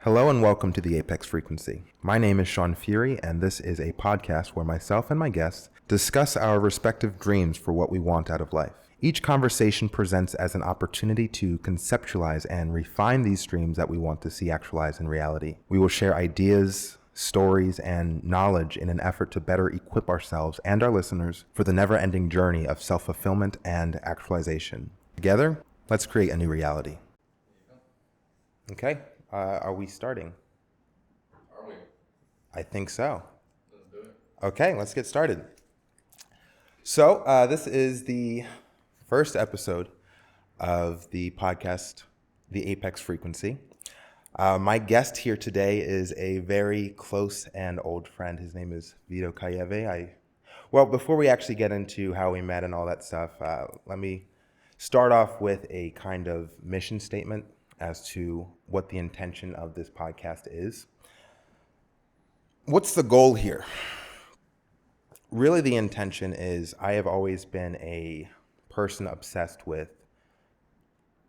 Hello and welcome to the Apex Frequency. My name is Sean Fury, and this is a podcast where myself and my guests discuss our respective dreams for what we want out of life. Each conversation presents as an opportunity to conceptualize and refine these dreams that we want to see actualized in reality. We will share ideas, stories, and knowledge in an effort to better equip ourselves and our listeners for the never-ending journey of self-fulfillment and actualization. Together, let's create a new reality. Okay. Are we starting? Are we? I think so. Let's do it. Okay, let's get started. So this is the first episode of the podcast, The Apex Frequency. My guest here today is a very close and old friend. His name is Kaiewe. Well, before we actually get into how we met and all that stuff, let me start off with a kind of mission statement as to what the intention of this podcast is. What's the goal here? Really, the intention is I have always been a person obsessed with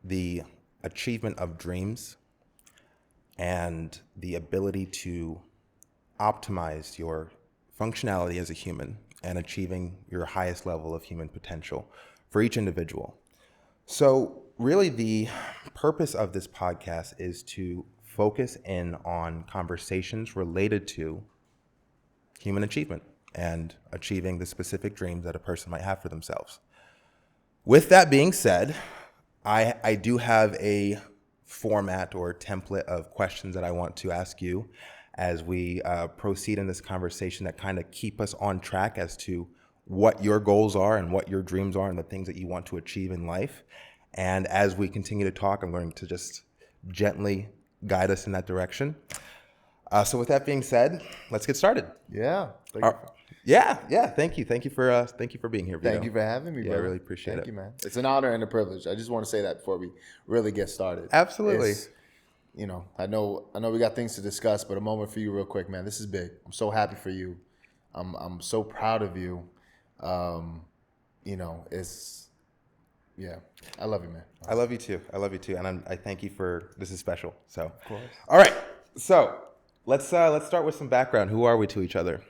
the achievement of dreams and the ability to optimize your functionality as a human and achieving your highest level of human potential for each individual. So really, the purpose of this podcast is to focus in on conversations related to human achievement and achieving the specific dreams that a person might have for themselves. With that being said, I do have a format or template of questions that I want to ask you as we proceed in this conversation that kind of keep us on track as to what your goals are and what your dreams are and the things that you want to achieve in life. And as we continue to talk, I'm going to just gently guide us in that direction. So with that being said, let's get started. Yeah. Thank you. Thank you for being here, Vito. Thank you for having me, bro. I really appreciate it. Thank you, man. It's an honor and a privilege. I just want to say that before we really get started. Absolutely. I know we got things to discuss, but a moment for you real quick, man. This is big. I'm so happy for you. I'm so proud of you. Yeah, I love you, man. I love you too. And I thank you this is special. So, of course. All right. So let's start with some background. Who are we to each other?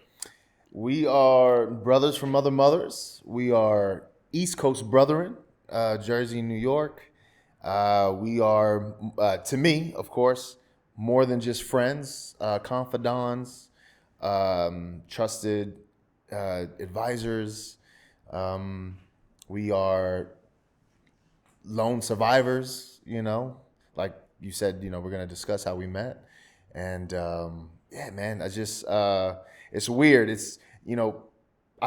We are brothers from other mothers. We are East Coast brethren, Jersey, New York. We are, to me, of course, more than just friends, confidants, trusted advisors. We are lone survivors, like you said, we're going to discuss how we met. And man, it's weird. It's, I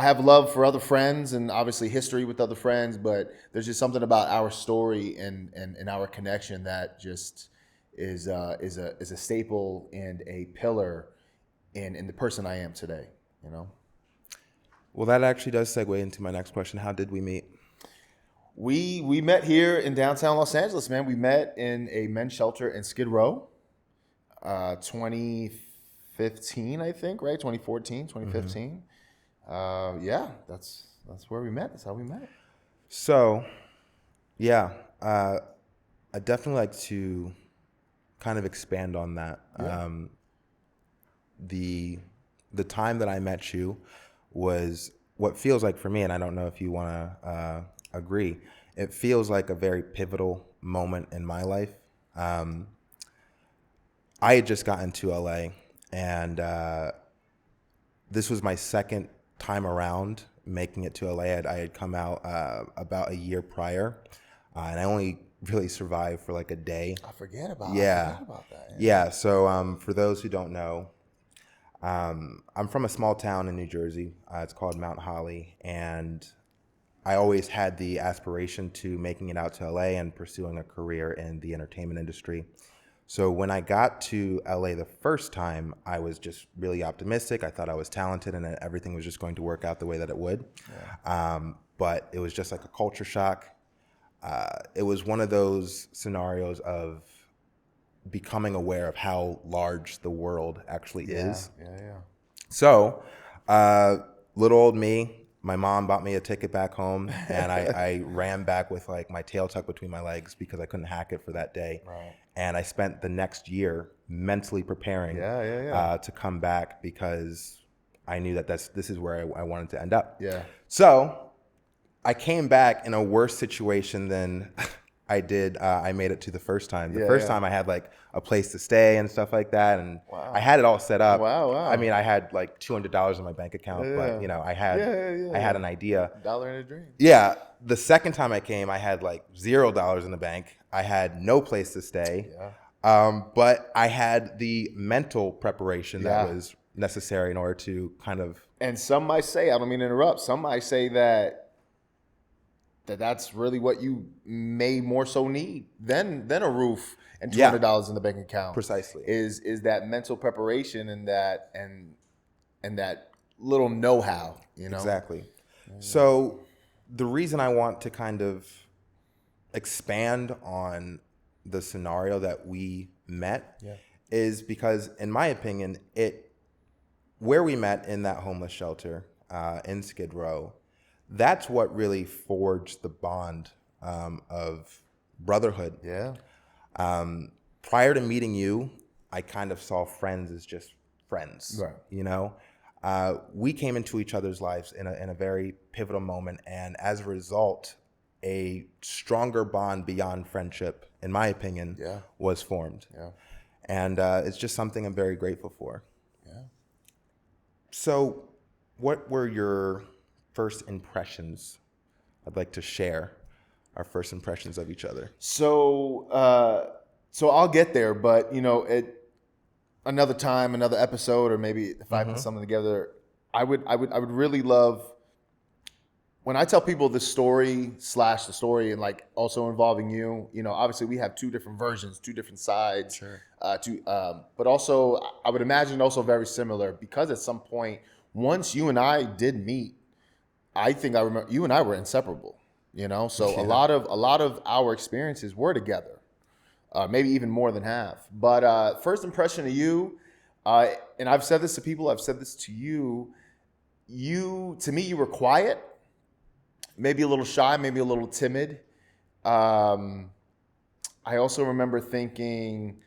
have love for other friends and obviously history with other friends, but there's just something about our story and our connection that just is a staple and a pillar in the person I am today, Well, that actually does segue into my next question. How did we meet? We met here in downtown Los Angeles, man. We met in a men's shelter in Skid Row, 2015, I think, right? 2014, 2015. Mm-hmm. That's where we met. That's how we met. So, I definitely like to kind of expand on that. Yeah. The time that I met you was what feels like for me, and I don't know if you want to agree, it feels like a very pivotal moment in my life. I had just gotten to LA, and this was my second time around making it to LA. I had come out about a year prior, and I only really survived for like a day. I forget about that. Yeah. So for those who don't know, I'm from a small town in New Jersey. It's called Mount Holly, and I always had the aspiration to making it out to LA and pursuing a career in the entertainment industry. So when I got to LA the first time, I was just really optimistic. I thought I was talented and that everything was just going to work out the way that it would. Yeah. But it was just like a culture shock. It was one of those scenarios of becoming aware of how large the world actually is. Yeah. So, little old me, my mom bought me a ticket back home, and I ran back with like my tail tucked between my legs because I couldn't hack it for that day. Right. And I spent the next year mentally preparing to come back because I knew that this is where I wanted to end up. Yeah. So I came back in a worse situation than I did. I made it to the first time. The first time I had like a place to stay and stuff like that, and I had it all set up. Wow. I mean, I had like $200 in my bank account, but you know, I had an idea. Dollar in a dream. Yeah. The second time I came, I had like $0 in the bank. I had no place to stay. But I had the mental preparation that was necessary in order to kind of. And some might say, I don't mean to interrupt, some might say that's really what you may more so need than a roof and $200 in the bank account. Precisely. Is that mental preparation and that little know-how, you know? Exactly. So the reason I want to kind of expand on the scenario that we met is because, in my opinion, where we met in that homeless shelter in Skid Row, that's what really forged the bond of brotherhood. Yeah. Prior to meeting you, I kind of saw friends as just friends. Right. You know, we came into each other's lives in a very pivotal moment, and as a result, a stronger bond beyond friendship, in my opinion, was formed. Yeah. And it's just something I'm very grateful for. Yeah. So, what were your first impressions? I'd like to share our first impressions of each other. So I'll get there, but you know, another time, another episode, or maybe if I put something together, I would really love when I tell people the story and like also involving you. You know, obviously we have two different versions, two different sides. Sure. But also I would imagine also very similar because at some point once you and I did meet, I think I remember you and I were inseparable. You know, so a lot of our experiences were together. Maybe even more than half. But first impression of you, and I've said this to people, I've said this to you. To me, you were quiet, maybe a little shy, maybe a little timid. I also remember thinking,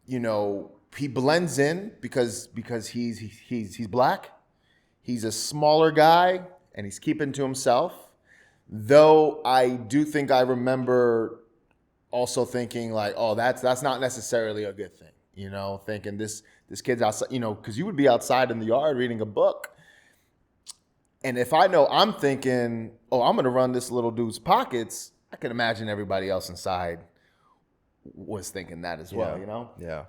you know, he blends in because he's black. He's a smaller guy, and he's keeping to himself. Though I do think I remember also thinking like, oh, that's not necessarily a good thing, you know, thinking this kid's outside, you know, because you would be outside in the yard reading a book. And if I know I'm thinking, oh, I'm going to run this little dude's pockets, I can imagine everybody else inside was thinking that as well, you know? Yeah.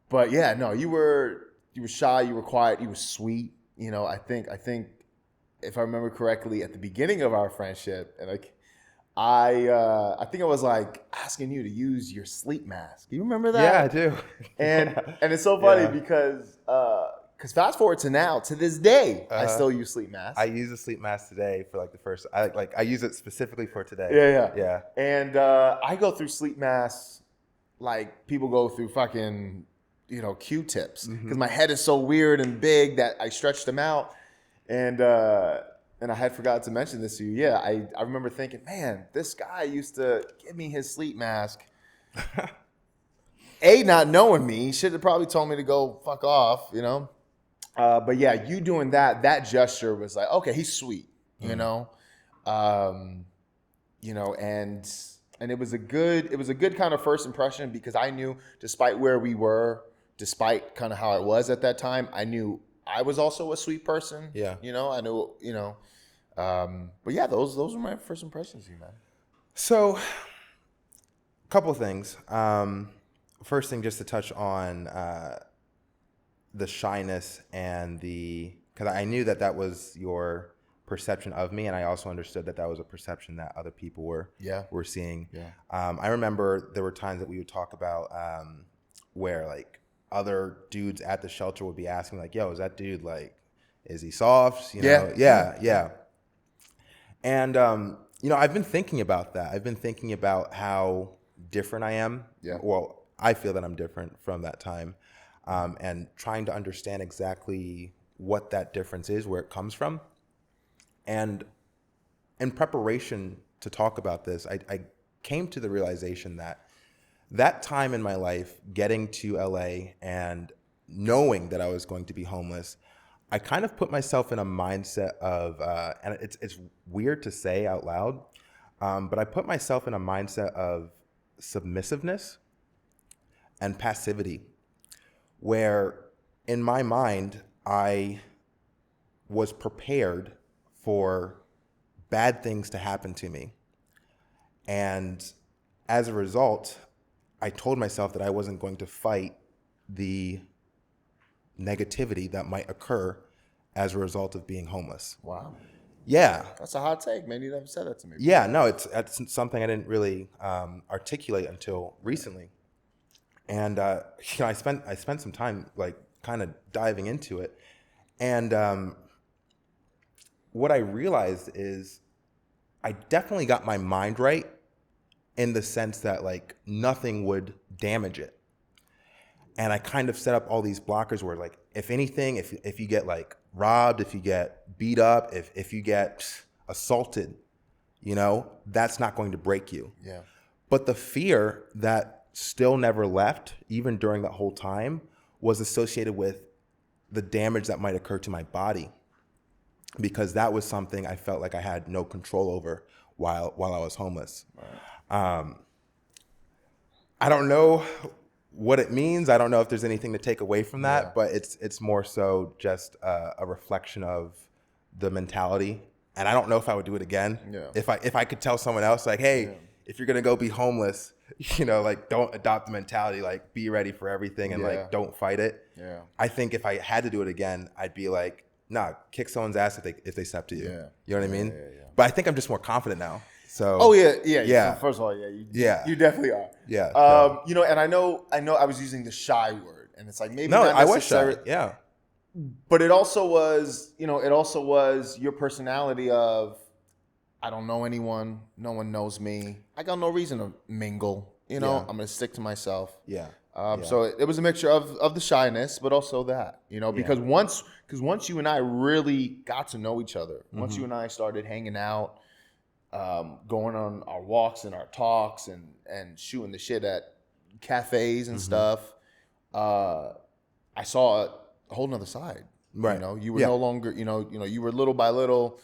But yeah, no, you were shy, you were quiet, you were sweet. You know, I think if I remember correctly, at the beginning of our friendship, and like, I think I was like asking you to use your sleep mask. Do you remember that? Yeah, I do. And it's so funny because fast forward to now, to this day, I still use sleep masks. I use a sleep mask today for like the first. I use it specifically for today. Yeah. And I go through sleep masks like people go through fucking, you know, Q-tips because my head is so weird and big that I stretch them out. And I had forgot to mention this to you. Yeah, I remember thinking, man, this guy used to give me his sleep mask. Not knowing me, he should have probably told me to go fuck off, you know. But yeah, you doing that gesture was like, okay, he's sweet, you know. You know, and it was a good kind of first impression because I knew, despite where we were, despite kind of how it was at that time, I knew I was also a sweet person. Yeah. You know, I knew, you know. But yeah, those were my first impressions of you, man. So, a couple of things. First thing, just to touch on the shyness and because I knew that was your perception of me, and I also understood that was a perception that other people were seeing. Yeah. I remember there were times that we would talk about where like other dudes at the shelter would be asking like, yo, is that dude like, is he soft? You know? Yeah. And, you know, I've been thinking about that. I've been thinking about how different I am. Yeah. Well, I feel that I'm different from that time. And trying to understand exactly what that difference is, where it comes from. And in preparation to talk about this, I came to the realization that time in my life, getting to LA and knowing that I was going to be homeless, I kind of put myself in a mindset of, and it's weird to say out loud, but I put myself in a mindset of submissiveness and passivity, where in my mind, I was prepared for bad things to happen to me. And as a result, I told myself that I wasn't going to fight the negativity that might occur as a result of being homeless. Wow. Yeah. That's a hot take, man. You never said that to me. Yeah, no, it's something I didn't really articulate until recently. And I spent some time like kind of diving into it. And what I realized is I definitely got my mind right in the sense that like nothing would damage it. And I kind of set up all these blockers where like, if anything, if you get like robbed, if you get beat up, if you get assaulted, that's not going to break you. Yeah. But the fear that still never left, even during that whole time, was associated with the damage that might occur to my body, because that was something I felt like I had no control over while I was homeless. Right. I don't know what it means. I don't know if there's anything to take away from that, but it's more so just a reflection of the mentality. And I don't know if I would do it again. Yeah. If I could tell someone else like, hey, if you're gonna go be homeless, like don't adopt the mentality, like be ready for everything and like don't fight it. Yeah. I think if I had to do it again, I'd be like, nah, kick someone's ass if they step to you. Yeah. You know what I mean? Yeah. But I think I'm just more confident now. So. Oh yeah. So first of all, you definitely are. Yeah. And I know I was using the shy word, and it's like maybe no, not I was shy. Yeah. But it also was, your personality of, I don't know anyone, no one knows me, I got no reason to mingle. I'm gonna stick to myself. Yeah. So it was a mixture of the shyness, but also that, because once you and I really got to know each other, once you and I started hanging out, going on our walks and our talks and shooting the shit at cafes and stuff, I saw a whole nother side. Right. You were no longer, you were little by little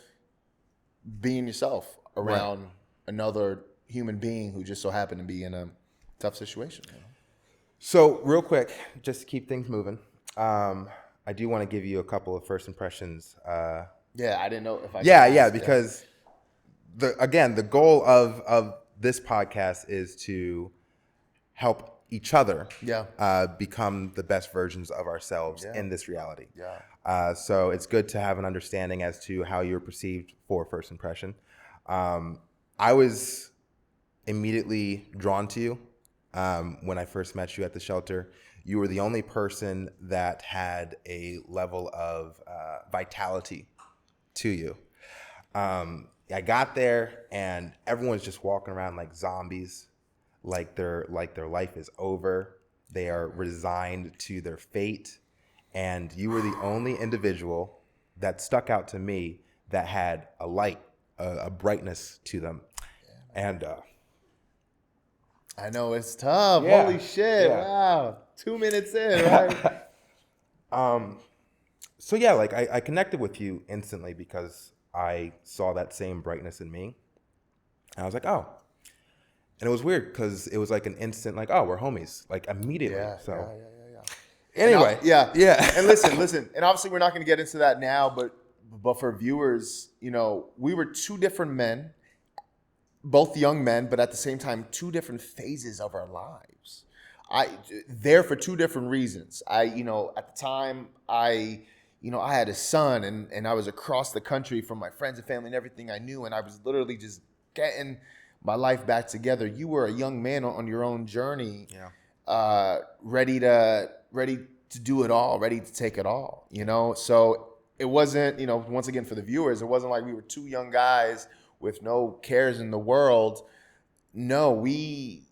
being yourself around another human being who just so happened to be in a tough situation. So real quick, just to keep things moving, I do want to give you a couple of first impressions. I didn't know if I. Because the goal of this podcast is to help each other become the best versions of ourselves in this reality. Yeah. So it's good to have an understanding as to how you're perceived for first impression. I was immediately drawn to you when I first met you at the shelter. You were the only person that had a level of vitality to you. I got there and everyone's just walking around like zombies, like their life is over. They are resigned to their fate. And you were the only individual that stuck out to me that had a light, a brightness to them. And I know it's tough. Yeah. Holy shit. Yeah. Wow. 2 minutes in, right? So yeah, like I connected with you instantly because I saw that same brightness in me. And I was like, oh. And it was weird because it was like an instant, like, oh, we're homies, like immediately. Yeah, so anyway, And listen. And obviously, we're not going to get into that now, but for viewers, we were two different men, both young men, but at the same time, two different phases of our lives. There for two different reasons. At the time, I had a son, and I was across the country from my friends and family and everything I knew, and I was literally just getting my life back together. You were a young man on your own journey, ready to do it all, ready to take it all, So it wasn't, once again for the viewers, it wasn't like we were two young guys with no cares in the world. No, we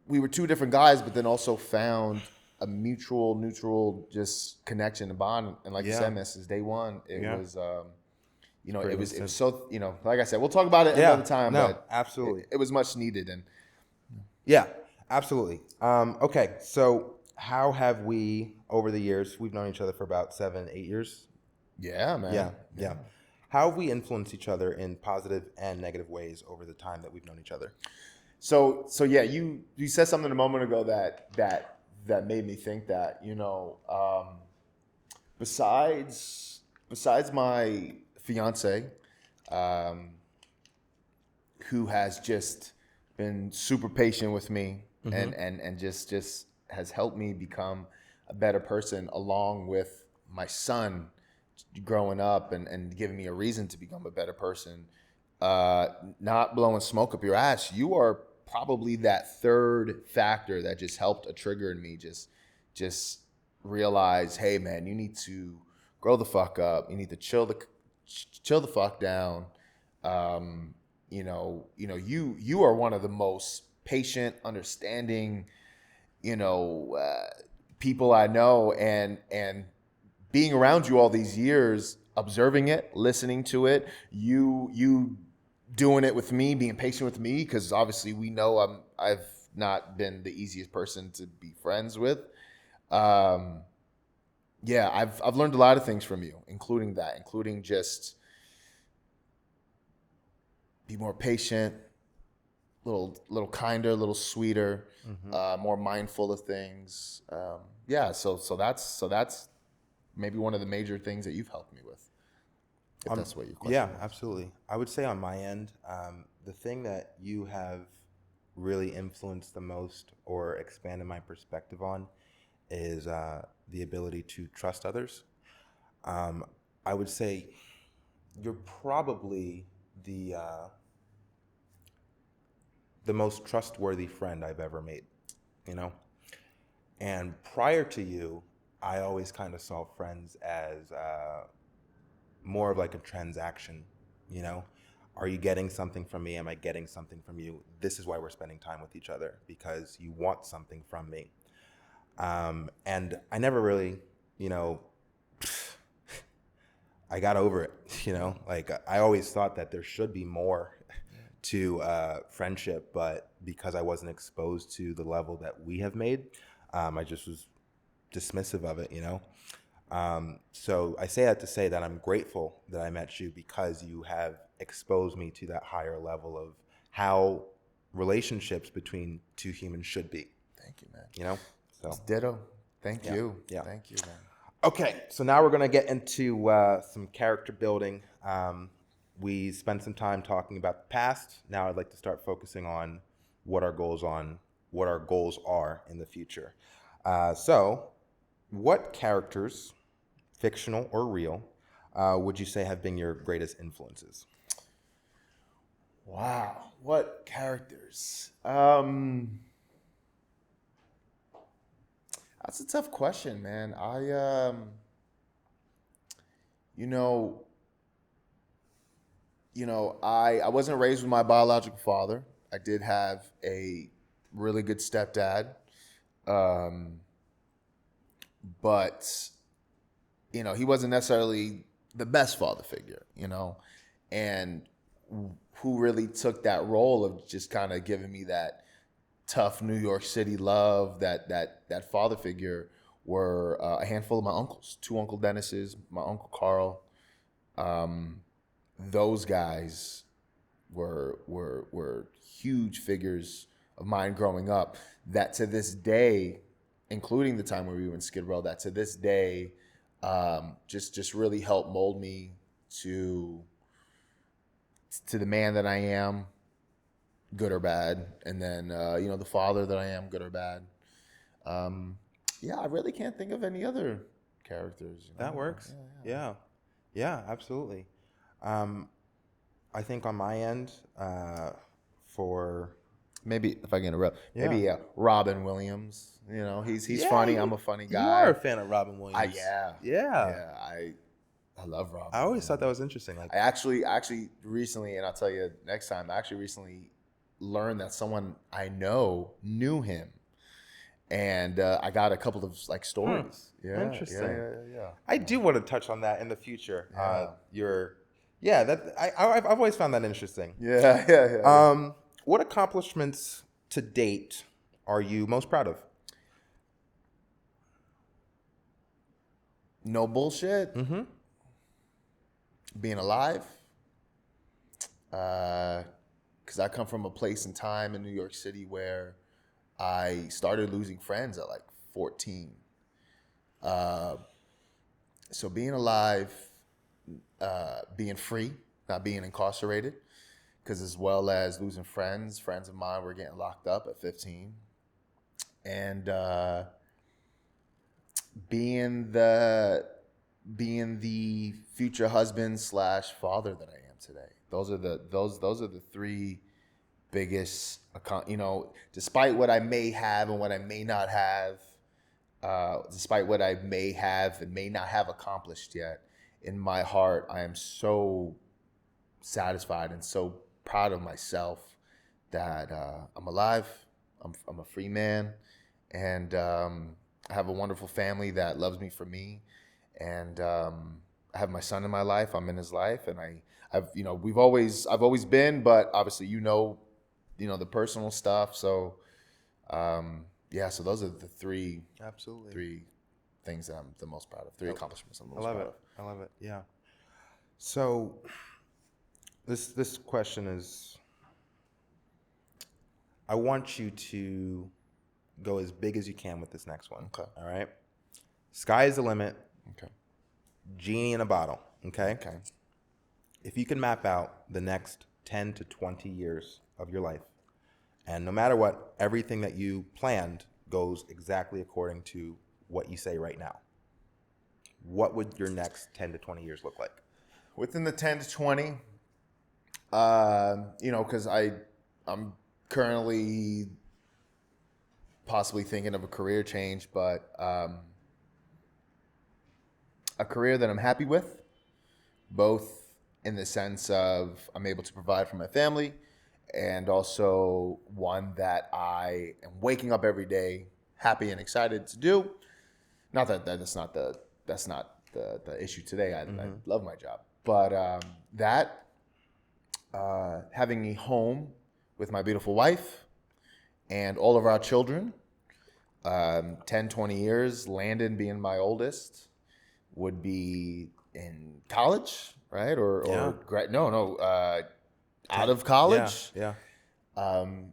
were two different guys, but then also found a mutual, neutral, just connection and bond. And like you said, man, since day one, it was. It was so, like I said, we'll talk about it another time. No, but absolutely. It was much needed. And Yeah, absolutely. Okay, so how have we, over the years, we've known each other for about 7, 8 years? Yeah, man. Yeah, yeah. How have we influenced each other in positive and negative ways over the time that we've known each other? So yeah, you said something a moment ago that made me think that, besides my fiance, um, who has just been super patient with me and just has helped me become a better person, along with my son growing up and giving me a reason to become a better person. Not blowing smoke up your ass, you are probably that third factor that just helped a trigger in me. Just realize, hey man, you need to grow the fuck up. You need to chill the fuck down. You are one of the most patient, understanding, people I know, and being around you all these years, observing it, listening to it, you doing it with me, being patient with me, because obviously we know I've not been the easiest person to be friends with. Yeah, I've learned a lot of things from you, including just be more patient, little kinder, a little sweeter, more mindful of things. Yeah, so that's maybe one of the major things that you've helped me with, if that's what your question Yeah, was. absolutely. I would say on my end, the thing that you have really influenced the most or expanded my perspective on is the ability to trust others. I would say you're probably the most trustworthy friend I've ever made, you know? And prior to you, I always kind of saw friends as more of like a transaction, you know? Are you getting something from me? Am I getting something from you? This is why we're spending time with each other, because you want something from me. And I never really, you know, I got over it, you know? Like, I always thought that there should be more to friendship, but because I wasn't exposed to the level that we have made, I just was dismissive of it, you know? So I say that to say that I'm grateful that I met you, because you have exposed me to that higher level of how relationships between two humans should be, Thank you, man. you know? So, It's ditto. Thank Yeah, you. yeah. Thank you, man. okay, so now we're going to get into some character building. We spent some time talking about the past. Now I'd like to start focusing on what our goals are in the future. So, what characters, fictional or real, would you say have been your greatest influences? Wow, what characters? That's a tough question, man. You know, I wasn't raised with my biological father. I did have a really good stepdad, um, but he wasn't necessarily the best father figure. And who really took that role of just kind of giving me that tough New York City love, that father figure, were a handful of my uncles, two Uncle Dennises, my Uncle Carl. Those guys were huge figures of mine growing up. That to this day, including the time where we were in Skid Row, that to this day, just really helped mold me to the man that I am, good or bad, and then the father that I am, good or bad. Yeah, I really can't think of any other characters. That works. Yeah, absolutely. I think on my end, for Maybe if I can interrupt, Yeah. maybe Robin Williams. He's funny. I'm a funny guy. You are a fan of Robin Williams. Yeah. I love Robin. I always thought that was interesting. Like, I actually recently, and I'll tell you next time, I actually recently learned that someone I know knew him, and I got a couple of stories. Yeah, Interesting. Yeah. I do want to touch on that in the future. Yeah. I've always found that interesting. Yeah. What accomplishments to date are you most proud of? No bullshit. Mm-hmm. Being alive. Because I come from a place and time in New York City where I started losing friends at like 14. So being alive, being free, not being incarcerated, because as well as losing friends of mine were getting locked up at 15. And being the future husband / father that I am today. Those are the three biggest, despite what I may have and what I may not have, despite what I may have and may not have accomplished yet, in my heart, I am so satisfied and so proud of myself that I'm alive. I'm a free man, and I have a wonderful family that loves me for me, and I have my son in my life. I'm in his life, and I've I've always been, but obviously the personal stuff. So so those are the three things that I'm the most proud of. Three accomplishments I'm the most proud of. I love it. Yeah. So this question is, I want you to go as big as you can with this next one. Okay. All right. Sky is the limit. Okay. Genie in a bottle. Okay. Okay. If you can map out the next 10 to 20 years of your life, and no matter what, everything that you planned goes exactly according to what you say right now, what would your next 10 to 20 years look like? Within the 10 to 20, because I'm currently possibly thinking of a career change, but a career that I'm happy with, both in the sense of I'm able to provide for my family, and also one that I am waking up every day happy and excited to do. Not that's not the issue today. I love my job, but having a home with my beautiful wife and all of our children, 10, 20 years, Landon being my oldest, would be in college, right? Out of college. Yeah.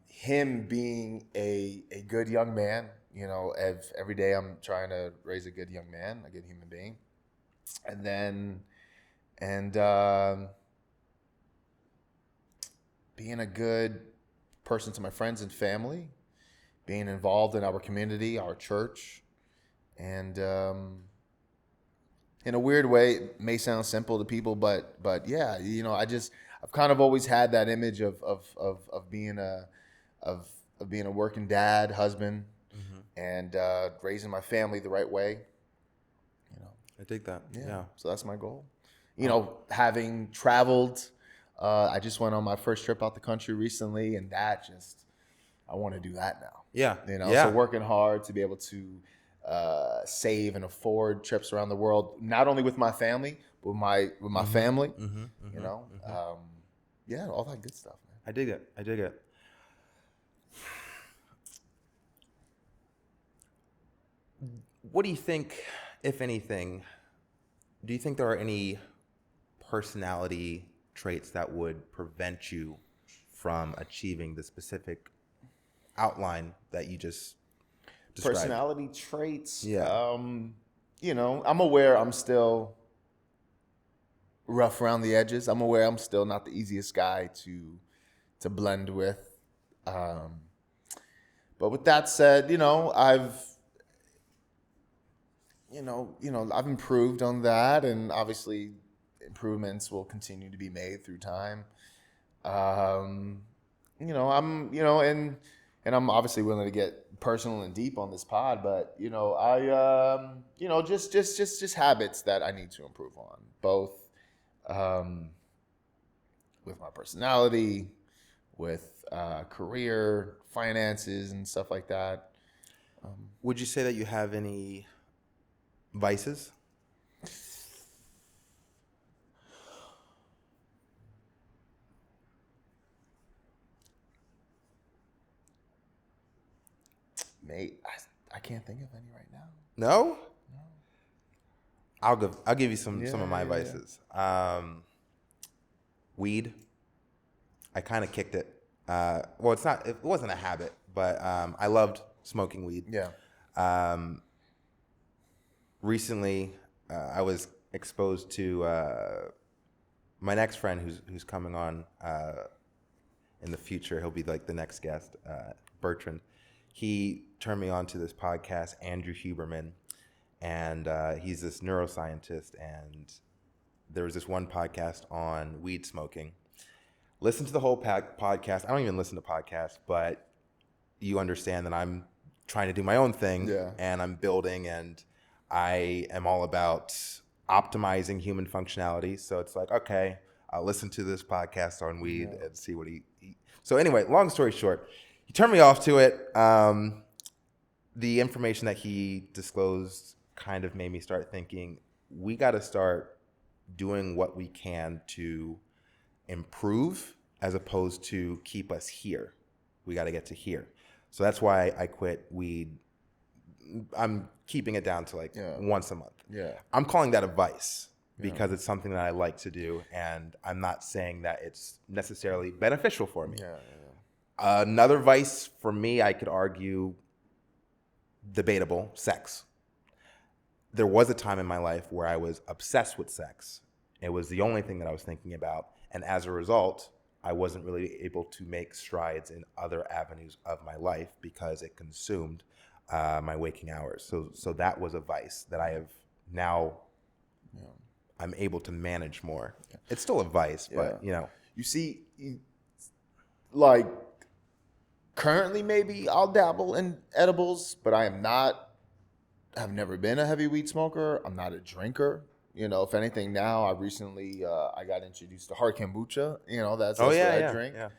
Him being a good young man, every day I'm trying to raise a good young man, a good human being. And being a good person to my friends and family, being involved in our community, our church, and in a weird way, it may sound simple to people, but yeah, I've kind of always had that image of being a working dad, husband, and raising my family the right way. I dig that. Yeah. So that's my goal. Having traveled, I just went on my first trip out the country recently, and I want to do that now. Yeah. So working hard to be able to save and afford trips around the world, not only with my family, but with my family. All that good stuff, man. I dig it. What do you think, if anything, do you think there are any personality traits that would prevent you from achieving the specific outline that you just described? Personality traits. Yeah. I'm aware I'm still rough around the edges. I'm aware I'm still not the easiest guy to blend with. But with that said, I've improved on that, and obviously improvements will continue to be made through time. I'm I'm obviously willing to get personal and deep on this pod, but just habits that I need to improve on, both with my personality, with career, finances, and stuff like that. Would you say that you have any vices? Mate, I can't think of any right now. No? I'll give you some of my Yeah. vices. Weed. I kind of kicked it. Well, it wasn't a habit, but I loved smoking weed. Yeah. Recently, I was exposed to my next friend who's coming on in the future. He'll be like the next guest, Bertrand. He turned me on to this podcast, Andrew Huberman, and he's this neuroscientist. And there was this one podcast on weed smoking. Listen to the whole podcast. I don't even listen to podcasts, but you understand that I'm trying to do my own thing, and I'm building, and I am all about optimizing human functionality. So it's like, okay, I'll listen to this podcast on weed and see what he. So anyway, long story short, he turned me off to it. The information that he disclosed kind of made me start thinking, we got to start doing what we can to improve as opposed to keep us here. We got to get to here. So that's why I quit weed. I'm keeping it down to like once a month. Yeah. I'm calling that a vice because it's something that I like to do, and I'm not saying that it's necessarily beneficial for me. Another vice for me, I could argue, debatable, sex. There was a time in my life where I was obsessed with sex. It was the only thing that I was thinking about. And as a result, I wasn't really able to make strides in other avenues of my life because it consumed my waking hours. So that was a vice that I have now, I'm able to manage more. It's still a vice, but You see, like, currently maybe I'll dabble in edibles, but I've never been a heavy weed smoker. I'm not a drinker. If anything, now I recently I got introduced to hard kombucha. That's what I drink. Yeah.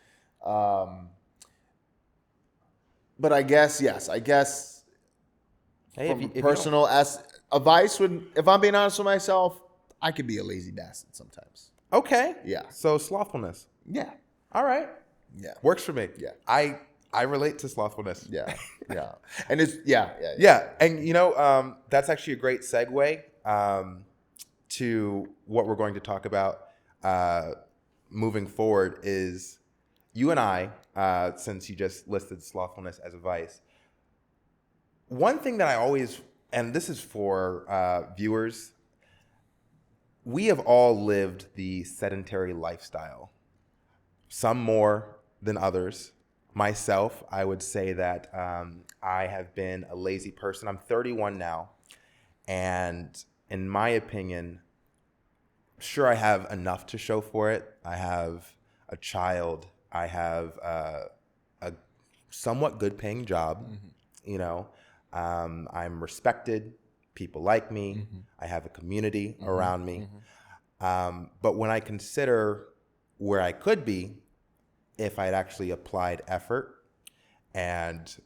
But I guess Hey, from if you personal a vice would, if I'm being honest with myself, I could be a lazy bastard sometimes. okay. Yeah. So slothfulness. Yeah. All right. Yeah. Works for me. Yeah. I relate to slothfulness. Yeah. Yeah. And it's yeah. And that's actually a great segue to what we're going to talk about moving forward. Is you and I, since you just listed slothfulness as a vice, one thing that I always, and this is for viewers, we have all lived the sedentary lifestyle, some more than others. Myself, I would say that I have been a lazy person. I'm 31 now, and in my opinion, sure, I have enough to show for it. I have a child. I have a somewhat good paying job. I'm respected. People like me. I have a community around me. But when I consider where I could be if I'd actually applied effort and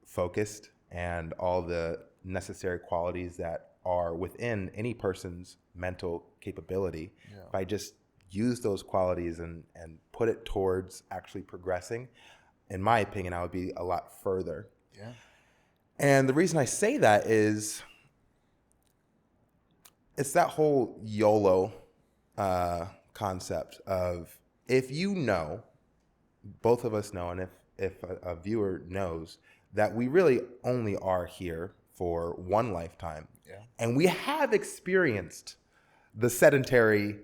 focused and all the necessary qualities that are within any person's mental capability, if I just use those qualities and put it towards actually progressing, in my opinion, I would be a lot further. Yeah. And the reason I say that is it's that whole YOLO concept of, if both of us know, and if a viewer knows, that we really only are here for one lifetime. Yeah. And we have experienced the sedentary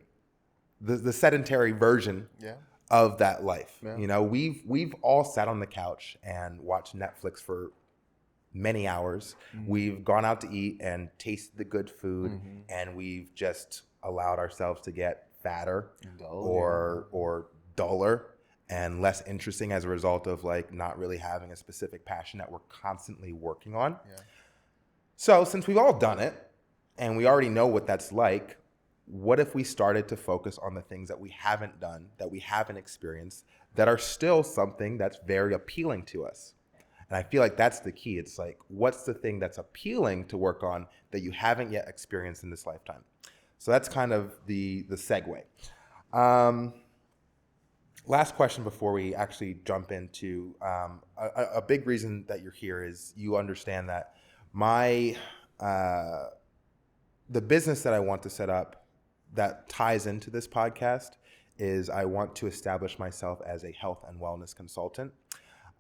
version of that life. Yeah. We've all sat on the couch and watched Netflix for many hours. We've gone out to eat and tasted the good food, and we've just allowed ourselves to get fatter or duller and less interesting as a result of like not really having a specific passion that we're constantly working on. Yeah. So since we've all done it and we already know what that's like, what if we started to focus on the things that we haven't done, that we haven't experienced, that are still something that's very appealing to us? And I feel like that's the key. It's like, what's the thing that's appealing to work on that you haven't yet experienced in this lifetime? So that's kind of the segue. Last question before we actually jump into a big reason that you're here is you understand that my the business that I want to set up that ties into this podcast is I want to establish myself as a health and wellness consultant.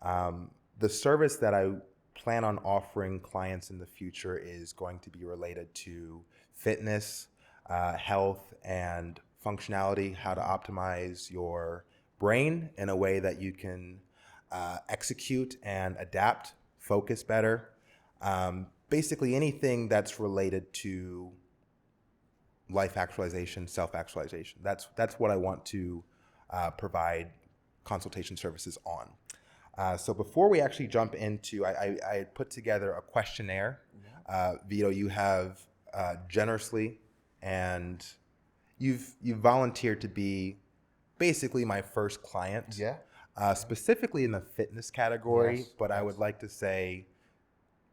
The service that I plan on offering clients in the future is going to be related to fitness, health, and functionality, how to optimize your brain in a way that you can execute and adapt, focus better. Basically anything that's related to life actualization, self-actualization. That's what I want to provide consultation services on. So before we actually jump into, I had put together a questionnaire. Vito, you have generously and you've volunteered to be basically my first client. Yeah. Specifically in the fitness category, Yes, but I would like to say,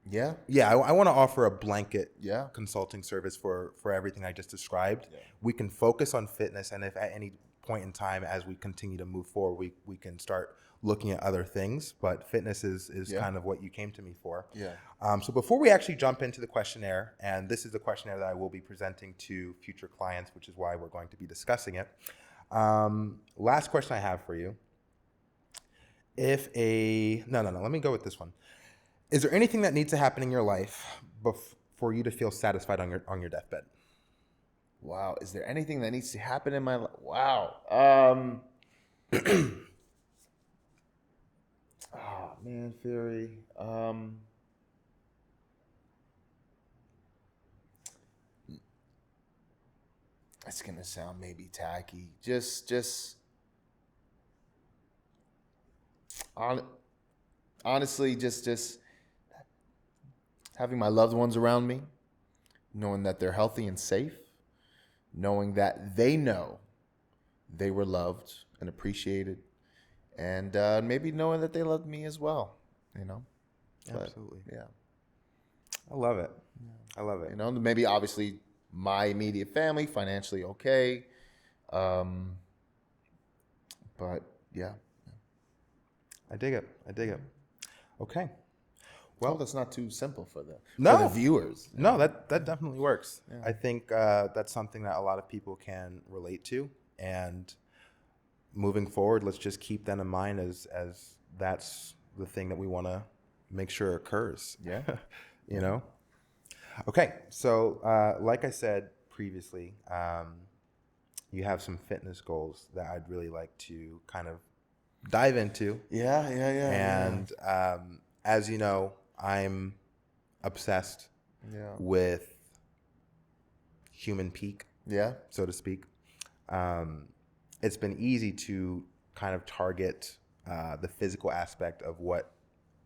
Yeah. I want to offer a blanket Yeah. consulting service for everything I just described. Yeah. We can focus on fitness, and if at any point in time as we continue to move forward, we can start looking at other things, but fitness is Yeah. kind of what you came to me for. Yeah. So before we actually jump into the questionnaire, and this is the questionnaire that I will be presenting to future clients, which is why we're going to be discussing it. Last question I have for you. Let me go with this one. Is there anything that needs to happen in your life for you to feel satisfied on your deathbed? Wow. Is there anything that needs to happen in my life? Wow. Oh man, Fury. It's gonna sound maybe tacky. Honestly, just having my loved ones around me, knowing that they're healthy and safe, knowing that they know they were loved and appreciated, and maybe knowing that they loved me as well, you know. But, Absolutely. yeah. I love it. I love it. You know, maybe obviously my immediate family financially okay, but yeah. I dig it. Okay. Well, that's not too simple for the viewers. No, that definitely works. Yeah. I think that's something that a lot of people can relate to, and moving forward, let's just keep that in mind as that's the thing that we want to make sure occurs. Yeah. You know? Okay. So, like I said previously, you have some fitness goals that I'd really like to kind of dive into. Yeah. And as you know, I'm obsessed with human peak, so to speak. It's been easy to kind of target the physical aspect of what,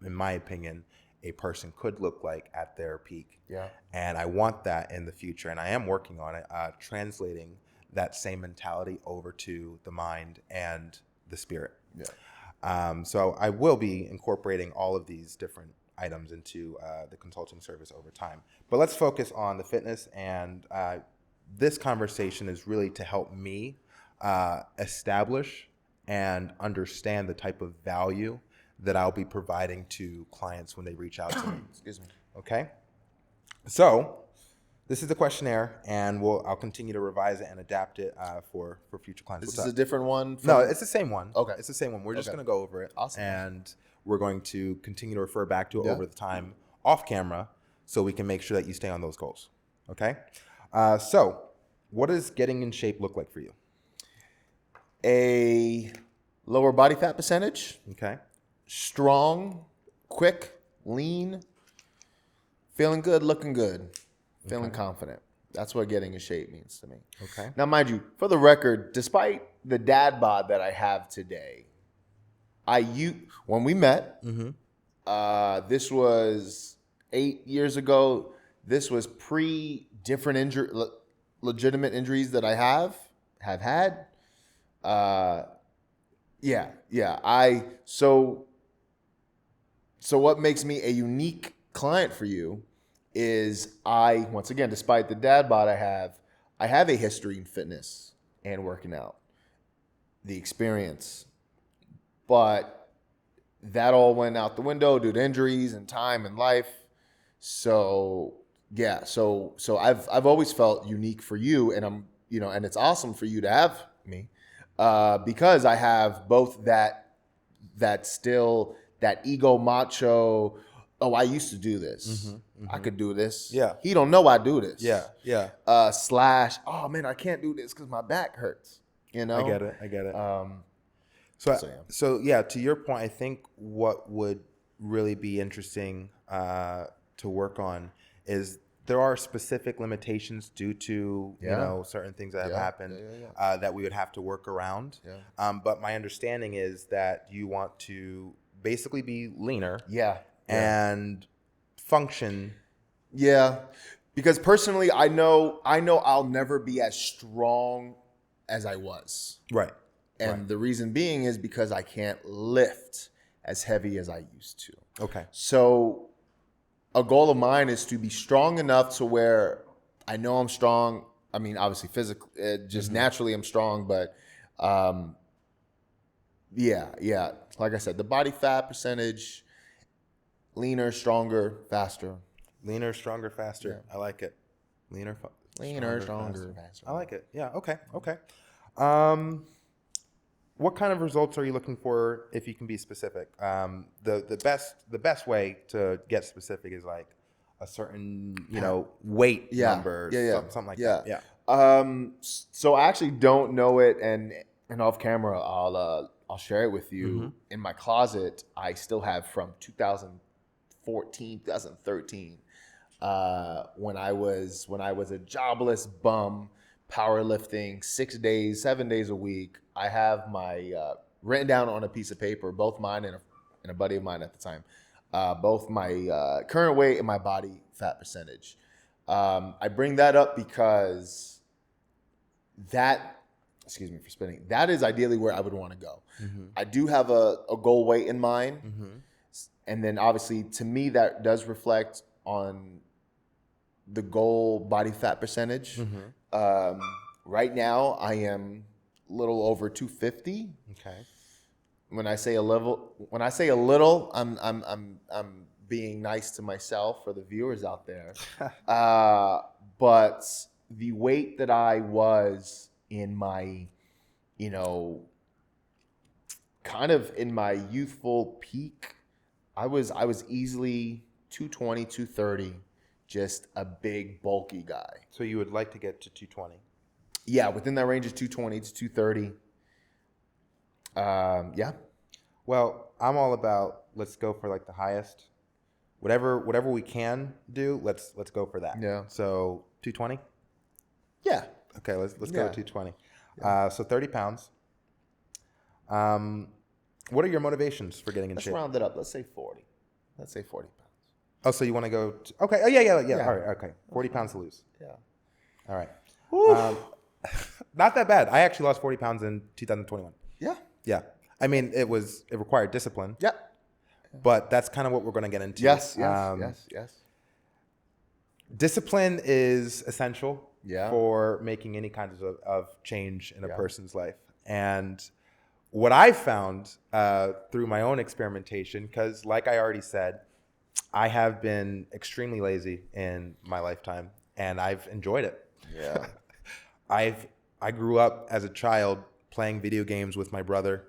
in my opinion, a person could look like at their peak. Yeah. And I want that in the future, and I am working on it, translating that same mentality over to the mind and the spirit. Yeah. So I will be incorporating all of these different items into the consulting service over time. But let's focus on the fitness, and this conversation is really to help me establish and understand the type of value that I'll be providing to clients when they reach out to me. Excuse me. Okay? So this is the questionnaire, and I'll continue to revise it and adapt it for future clients. This is a different one? No, it's the same one. Okay. It's the same one. We're just going to go over it. Awesome. And we're going to continue to refer back to it over the time off camera so we can make sure that you stay on those goals. Okay? So what does getting in shape look like for you? A lower body fat percentage. Okay. Strong, quick, lean, feeling good, looking good, feeling confident. That's what getting in shape means to me. Okay. Now, mind you, for the record, despite the dad bod that I have today, when we met, this was 8 years ago. This was different legitimate injuries that I have had. So what makes me a unique client for you is once again, despite the dad bod I have a history in fitness and working out. The experience, but that all went out the window due to injuries and time and life. So yeah, so I've always felt unique for you, and I'm, you know, and it's awesome for you to have me, because I have both that still that ego macho. Oh, I used to do this. I could do this. Yeah. He don't know I do this. Yeah. Slash, oh man, I can't do this because my back hurts. You know. I get it. Yeah. So yeah, to your point, I think what would really be interesting to work on is there are specific limitations due to you know certain things that have happened that we would have to work around. Yeah. But my understanding is that you want to basically be leaner. Yeah. And function. Yeah, because personally, I know I'll never be as strong as I was. Right. And the reason being is because I can't lift as heavy as I used to. Okay. So a goal of mine is to be strong enough to where I know I'm strong. I mean, obviously physically, just naturally I'm strong, but yeah. Like I said, the body fat percentage, leaner, stronger, faster. Leaner, stronger, faster. Yeah. I like it. Leaner, stronger, faster. I like it. Yeah. Okay. What kind of results are you looking for, if you can be specific? The best way to get specific is like a certain, you know, weight number, something like that. Yeah. So I actually don't know it, and off camera, I'll share it with you. In my closet, I still have from 2014, 2013, when I was a jobless bum, powerlifting 6 days, 7 days a week. I have my written down on a piece of paper, both mine and a buddy of mine at the time, both my current weight and my body fat percentage. I bring that up because that, excuse me for spinning, that is ideally where I would want to go. I do have a goal weight in mind. And then obviously to me, that does reflect on the goal body fat percentage. Right now I am a little over 250. Okay. When I say a little, I'm being nice to myself for the viewers out there. But the weight that I was in my, you know, kind of in my youthful peak, I was easily 220, 230, just a big bulky guy. So you would like to get to 220? Yeah, within that range of 220 to 230. Yeah. Well, I'm all about, let's go for like the highest. Whatever we can do, let's go for that. Yeah. So 220? Yeah. Okay, let's go with 220. Yeah. So 30 pounds. What are your motivations for getting in shape? Let's round it up. Let's say 40. Let's say 40 pounds. Oh, so you want to go okay. Oh, yeah. All right, okay. 40 pounds to lose. Yeah. All right. Not that bad. I actually lost 40 pounds in 2021. Yeah. Yeah. I mean, it required discipline. Yeah. But that's kind of what we're going to get into. Yes. Discipline is essential Yeah. for making any kinds of change in a person's life. And what I found through my own experimentation, because like I already said, I have been extremely lazy in my lifetime, and I've enjoyed it. Yeah. I grew up as a child playing video games with my brother,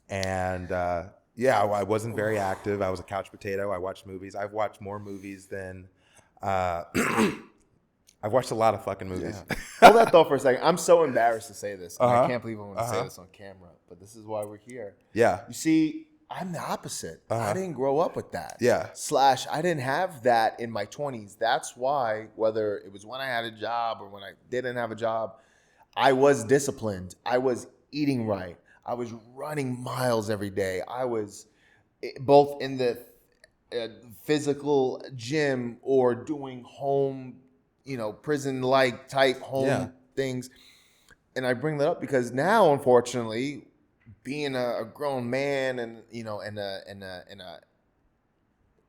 and I wasn't very active. I was a couch potato. I watched movies. I've watched more movies than I've watched a lot of fucking movies. Yeah. Hold that thought for a second. I'm so embarrassed to say this. I can't believe I'm going to say this on camera, but this is why we're here. Yeah. You see, I'm the opposite. I didn't grow up with that. Yeah. / I didn't have that in my 20s. That's why, whether it was when I had a job or when I didn't have a job, I was disciplined. I was eating right. I was running miles every day. I was both in the physical gym or doing home, prison-like type home things. And I bring that up because now, unfortunately, being a grown man and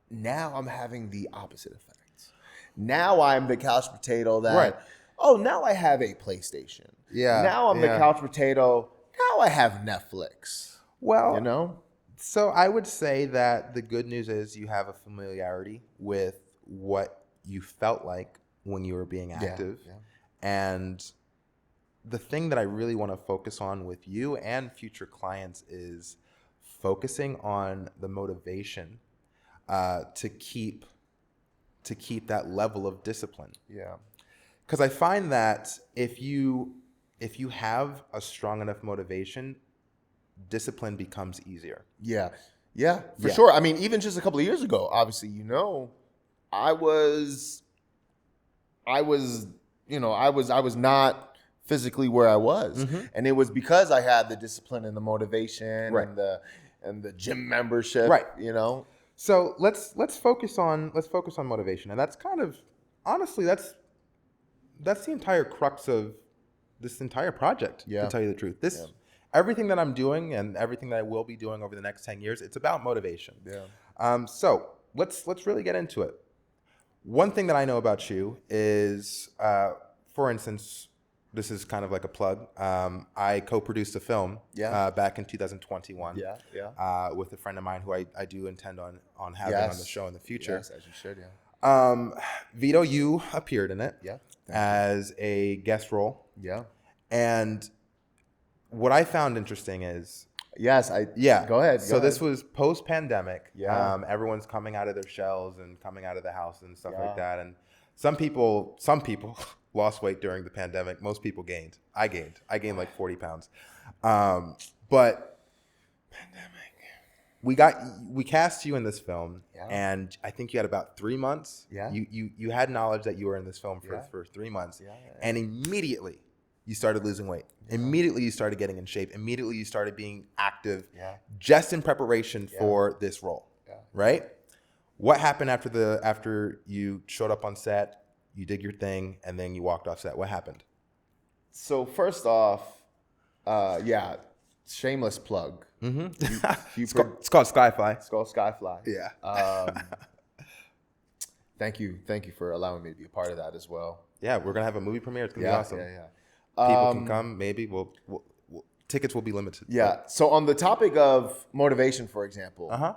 now I'm having the opposite effects. Now I'm the couch potato that, now I have a PlayStation. Yeah. Now I'm the couch potato. Now I have Netflix. Well, So I would say that the good news is you have a familiarity with what you felt like when you were being active. Yeah. And the thing that I really want to focus on with you and future clients is focusing on the motivation to keep that level of discipline. Yeah. Because I find that if you have a strong enough motivation, discipline becomes easier. Yeah. Yeah, for Yeah. sure. I mean, even just a couple of years ago, obviously, I was, I was not physically where I was, and it was because I had the discipline and the motivation Right. and the gym membership. Right. So let's focus on motivation, and that's kind of honestly that's the entire crux of this entire project. Yeah. To tell you the truth, everything that I'm doing and everything that I will be doing over the next 10 years, it's about motivation. Yeah. So let's really get into it. One thing that I know about you is, for instance, this is kind of like a plug. I co-produced a film back in 2021 with a friend of mine who I do intend on having on the show in the future. Yes, as you should, yeah. Vito, you appeared in it Yeah. as a guest role. Yeah. And what I found interesting is, Yes, go ahead. So this was post-pandemic. Yeah. Everyone's coming out of their shells and coming out of the house and stuff like that. And some people lost weight during the pandemic. Most people gained. I gained like 40 pounds. But we cast you in this film, and I think you had about 3 months. Yeah. You had knowledge that you were in this film for 3 months. And immediately you started losing weight. Immediately you started getting in shape. Immediately you started being active just in preparation for this role. Right? What happened after you showed up on set, you did your thing, and then you walked off set? What happened? So first off, shameless plug. It's called Skyfly. It's called Skyfly. Yeah. Thank you for allowing me to be a part of that as well. Yeah, we're gonna have a movie premiere. It's gonna be awesome. Yeah. People can come. Maybe tickets will be limited. Yeah. So on the topic of motivation, for example, and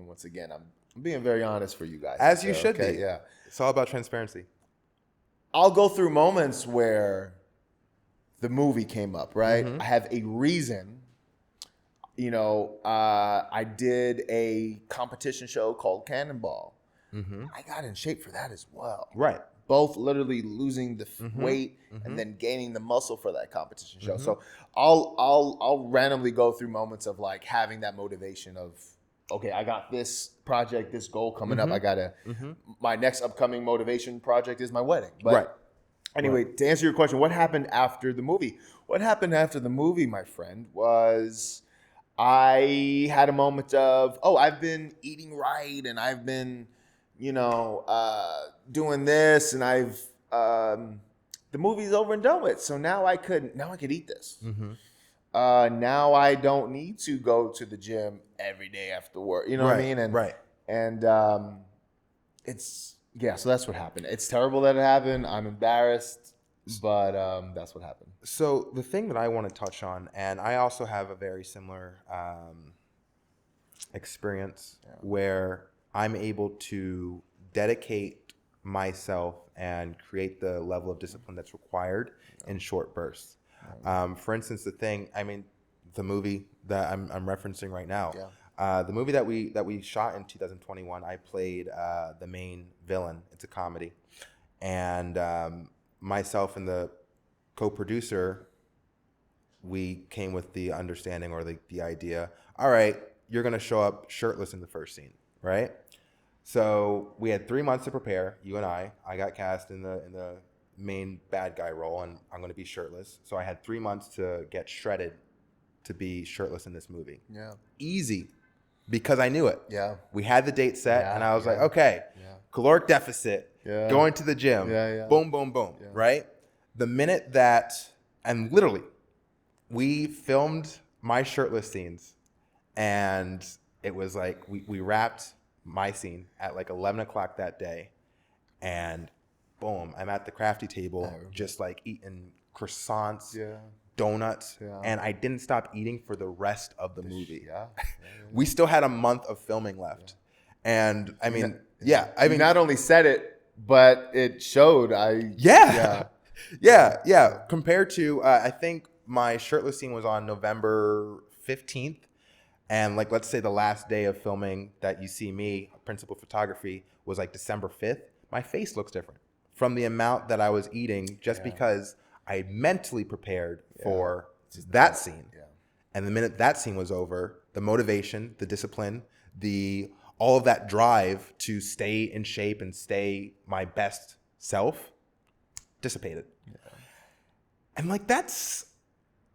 once again, I'm being very honest for you guys. As you should be. Yeah. It's all about transparency. I'll go through moments where the movie came up, right? I have a reason. I did a competition show called Cannonball. I got in shape for that as well. Right. Both literally losing the weight and then gaining the muscle for that competition show. So I'll randomly go through moments of like having that motivation of, okay, I got this project, this goal coming up. I gotta. My next upcoming motivation project is my wedding. But anyway, to answer your question, what happened after the movie? What happened after the movie, my friend, was I had a moment of, I've been eating right, and I've been, doing this, and I've the movie's over and done with. So now I could eat this. Now I don't need to go to the gym every day after work. You know what I mean? And so that's what happened. It's terrible that it happened. I'm embarrassed, but that's what happened. So the thing that I want to touch on, and I also have a very similar experience where I'm able to dedicate myself and create the level of discipline that's required in short bursts. For instance, the movie that I'm referencing right now, the movie that we shot in 2021, I played the main villain. It's a comedy, and myself and the co-producer, we came with the understanding or the idea, all right, you're gonna show up shirtless in the first scene, right? So we had 3 months to prepare. You and I got cast in the main bad guy role, and I'm going to be shirtless. So I had 3 months to get shredded to be shirtless in this movie. Yeah. Easy, because I knew it. Yeah. We had the date set, and I was like, okay, caloric deficit, going to the gym, boom, boom, boom, right? The minute that, and literally, we filmed my shirtless scenes, and it was like, we wrapped my scene at like 11 o'clock that day, and boom, I'm at the crafty table just like eating croissants, donuts, Yeah. and I didn't stop eating for the rest of the movie. Yeah. We still had a month of filming left. And I mean, I You mean, not only said it, but it showed. yeah. Yeah. Compared to, I think my shirtless scene was on November 15th. And like, let's say the last day of filming that you see me, principal photography, was like December 5th. My face looks different from the amount that I was eating just because I had mentally prepared for that scene. Yeah. And the minute that scene was over, the motivation, the discipline, all of that drive to stay in shape and stay my best self dissipated. Yeah. And like, that's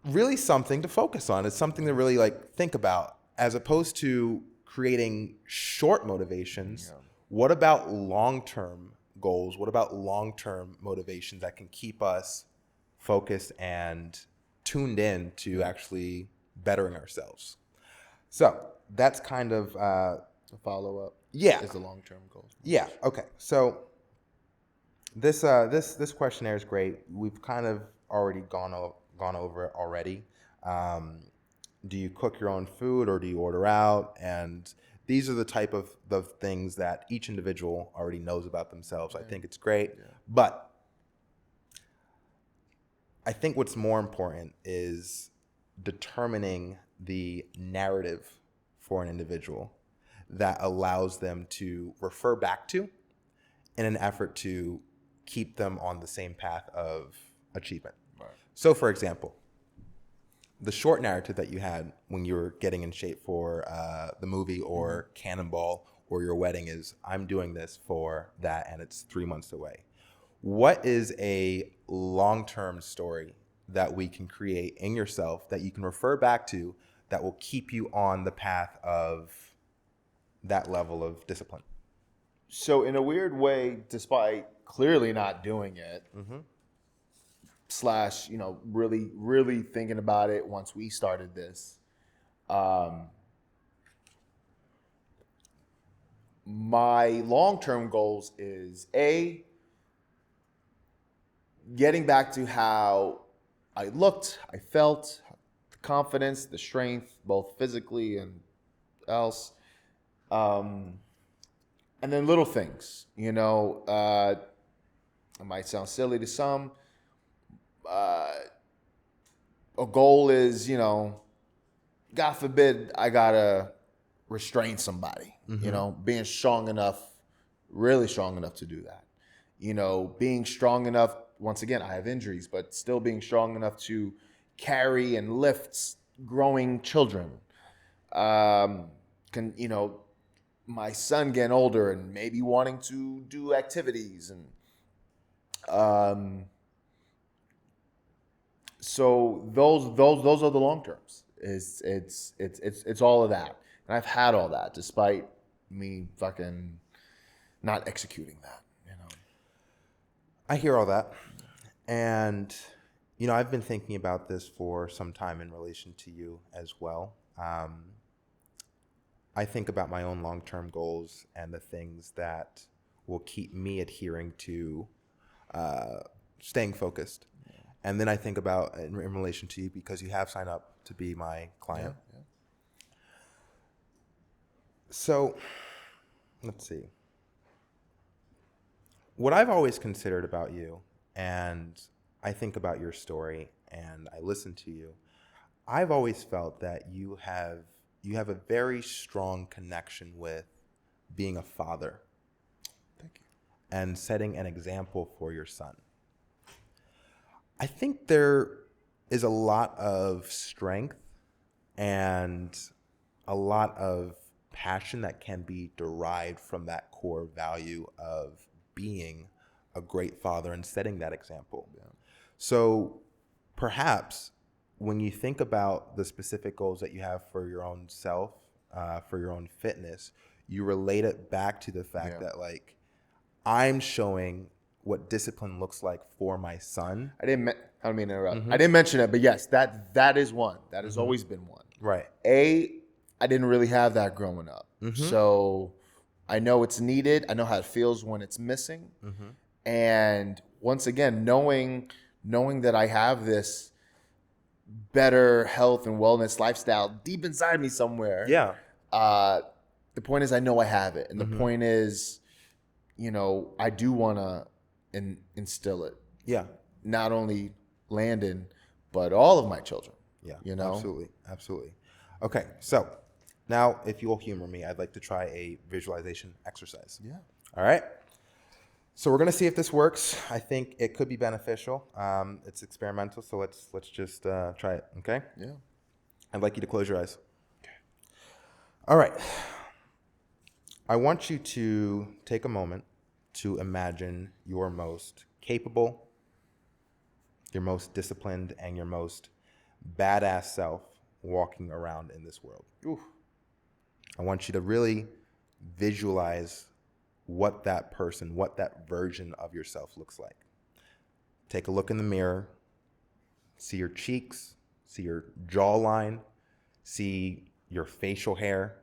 really something to focus on. It's something to really like think about, as opposed to creating short motivations. Yeah. What about long-term goals? What about long-term motivations that can keep us focused and tuned in to actually bettering ourselves? So that's kind of a follow-up. Yeah, is the long-term goal. Yeah. Okay. So this questionnaire is great. We've kind of already gone over it already. Do you cook your own food or do you order out? And these are the type of the things that each individual already knows about themselves. I think it's great. Yeah. But I think what's more important is determining the narrative for an individual that allows them to refer back to in an effort to keep them on the same path of achievement. Right. So, for example, the short narrative that you had when you were getting in shape for the movie or Cannonball or your wedding is, I'm doing this for that and it's 3 months away. What is a long-term story that we can create in yourself that you can refer back to that will keep you on the path of that level of discipline? So in a weird way, despite clearly not doing it, / really, really thinking about it once we started this, my long-term goals is getting back to how I looked, I felt, the confidence, the strength, both physically and else. And then little things, it might sound silly to some. A goal is, God forbid I gotta restrain somebody, being strong enough, really strong enough to do that. Being strong enough, once again, I have injuries, but still being strong enough to carry and lift growing children. My son getting older and maybe wanting to do activities and so those are the long terms. It's all of that, and I've had all that despite me fucking not executing that. I hear all that, and I've been thinking about this for some time in relation to you as well. I think about my own long-term goals and the things that will keep me adhering to staying focused. And then I think about in relation to you, because you have signed up to be my client. Yeah. So let's see. What I've always considered about you, and I think about your story and I listen to you, I've always felt that you have a very strong connection with being a father. Thank you. And setting an example for your son. I think there is a lot of strength and a lot of passion that can be derived from that core value of being a great father and setting that example. Yeah. So perhaps when you think about the specific goals that you have for your own self, for your own fitness, you relate it back to the fact that like, I'm showing what discipline looks like for my son. I don't mean to interrupt. I didn't mention it, but yes, that is one. That has always been one. Right. I didn't really have that growing up. So I know it's needed. I know how it feels when it's missing. And once again, knowing that I have this better health and wellness lifestyle deep inside me somewhere. Yeah. The point is, I know I have it. And the Mm-hmm. point is, I do want to instill it. Yeah. Not only Landon, but all of my children. Yeah. Absolutely. Absolutely. Okay. So now, if you'll humor me, I'd like to try a visualization exercise. Yeah. All right. So we're gonna see if this works. I think it could be beneficial. It's experimental, so let's just try it. Okay. Yeah. I'd like you to close your eyes. All right. I want you to take a moment to imagine your most capable, your most disciplined, and your most badass self walking around in this world. Oof. I want you to really visualize what that person, what that version of yourself looks like. Take a look in the mirror, see your cheeks, see your jawline, see your facial hair,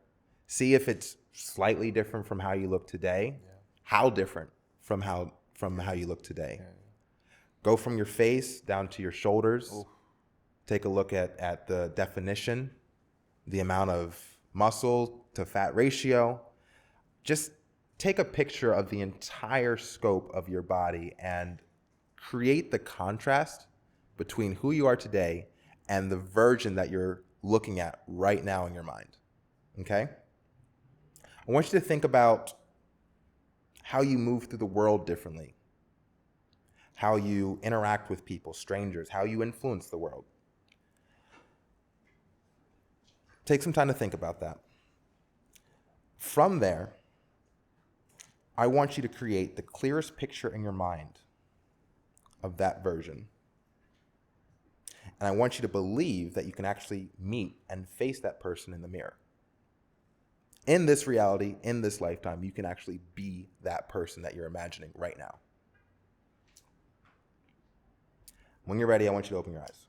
see if it's slightly different from how you look today, how different from how you look today. Go from your face down to your shoulders. Oof. Take a look at the definition, the amount of muscle to fat ratio. Just take a picture of the entire scope of your body and create the contrast between who you are today and the version that you're looking at right now in your mind. Okay? I want you to think about how you move through the world differently, how you interact with people, strangers, how you influence the world. Take some time to think about that. From there, I want you to create the clearest picture in your mind of that version. And I want you to believe that you can actually meet and face that person in the mirror. In this reality, in this lifetime, you can actually be that person that you're imagining right now. When you're ready, I want you to open your eyes.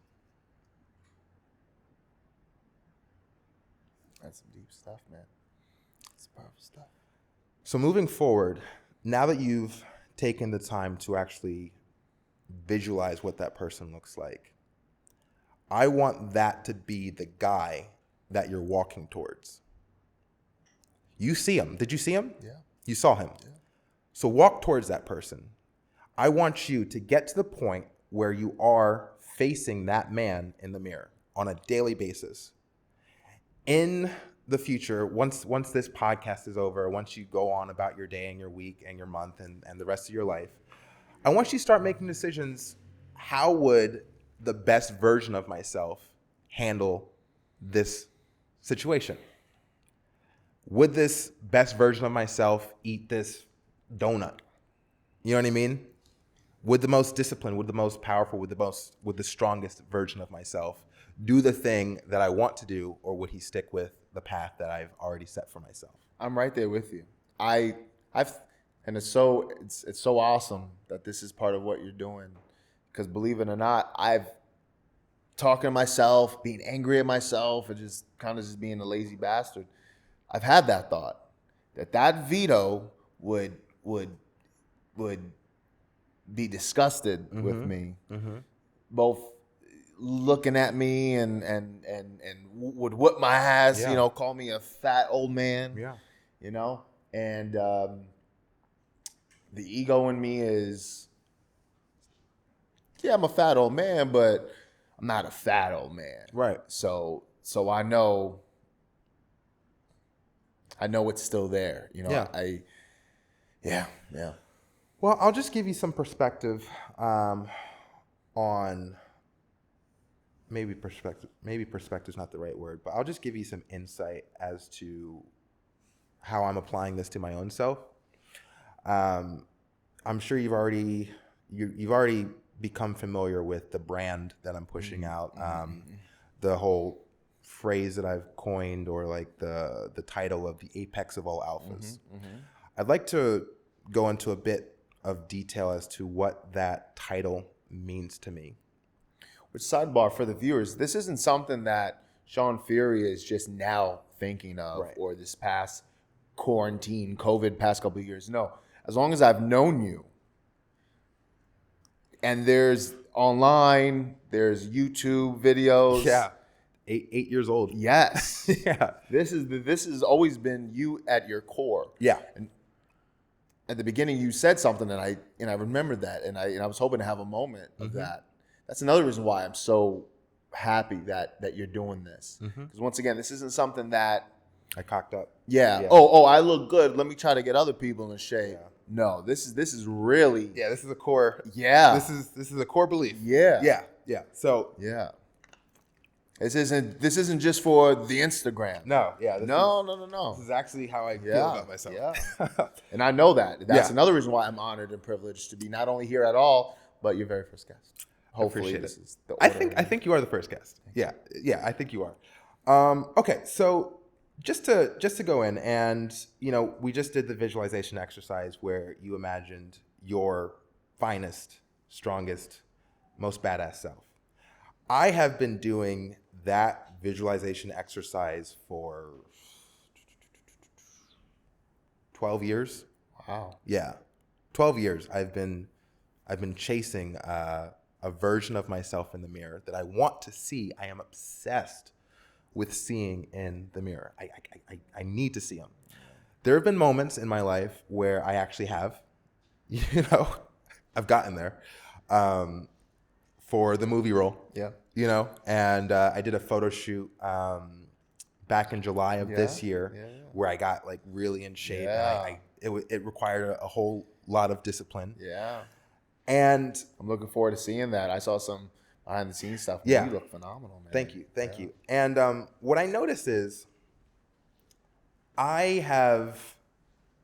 That's some deep stuff, man. It's powerful stuff. So moving forward, now that you've taken the time to actually visualize what that person looks like, I want that to be the guy that you're walking towards. You see him. Did you see him? Yeah. You saw him. Yeah. So walk towards that person. I want you to get to the point where you are facing that man in the mirror on a daily basis. In the future, once this podcast is over, once you go on about your day and your week and your month and the rest of your life, I want you to start making decisions. How would the best version of myself handle this situation? Would this best version of myself eat this donut? You know what I mean? Would the most disciplined, would the most powerful, would the strongest version of myself do the thing that I want to do, or would he stick with the path that I've already set for myself? I'm right there with you. And it's so awesome that this is part of what you're doing, because believe it or not, I've talking to myself, being angry at myself, and just kind of just being a lazy bastard. I've had that thought that Vito would be disgusted with me, both looking at me and would whip my ass, Yeah. call me a fat old man, Yeah. and the ego in me is, I'm a fat old man, but I'm not a fat old man. Right. So I know it's still there. Yeah. Yeah. Well, I'll just give you some perspective on maybe perspective's not the right word, but I'll just give you some insight as to how I'm applying this to my own self. I'm sure you've already become familiar with the brand that I'm pushing out, the whole phrase that I've coined, or like the title of the apex of all alphas. I'd like to go into a bit of detail as to what that title means to me. Which, sidebar for the viewers, this isn't something that Sean Fury is just now thinking of, Right. or this past quarantine, COVID, past couple of years. No, as long as I've known you, and there's online. There's YouTube videos. Yeah. 8 years old. Yes. Yeah. This has always been you at your core. Yeah. And at the beginning, you said something, and I remembered that, and I was hoping to have a moment of that. That's another reason why I'm so happy that you're doing this. Because once again, this isn't something that I cocked up. yeah. Oh, I look good. Let me try to get other people in shape. Yeah. No, this is really Yeah, this is a core. yeah. This is a core belief. Yeah. Yeah. So Yeah. This isn't just for the Instagram. no. No. This is actually how I feel Yeah, about myself. yeah. And I know that. That's Yeah. another reason why I'm honored and privileged to be not only here at all, but your very first guest. Hopefully appreciate this it. is the I order. think you are the first guest. Yeah, I think you are. Okay, so just to go in, and we just did the visualization exercise where you imagined your finest, strongest, most badass self. I have been doing that visualization exercise for 12 years. Wow. Yeah, 12 years. I've been chasing a version of myself in the mirror that I want to see. I am obsessed with seeing in the mirror. I need to see them. There have been moments in my life where I actually have, I've gotten there for the movie role. Yeah. And I did a photo shoot back in July of this year where I got like really in shape. Yeah. And it required a whole lot of discipline. Yeah. And I'm looking forward to seeing that. I saw some behind the scenes stuff. Yeah. You look phenomenal, man. Thank you. And what I notice is I have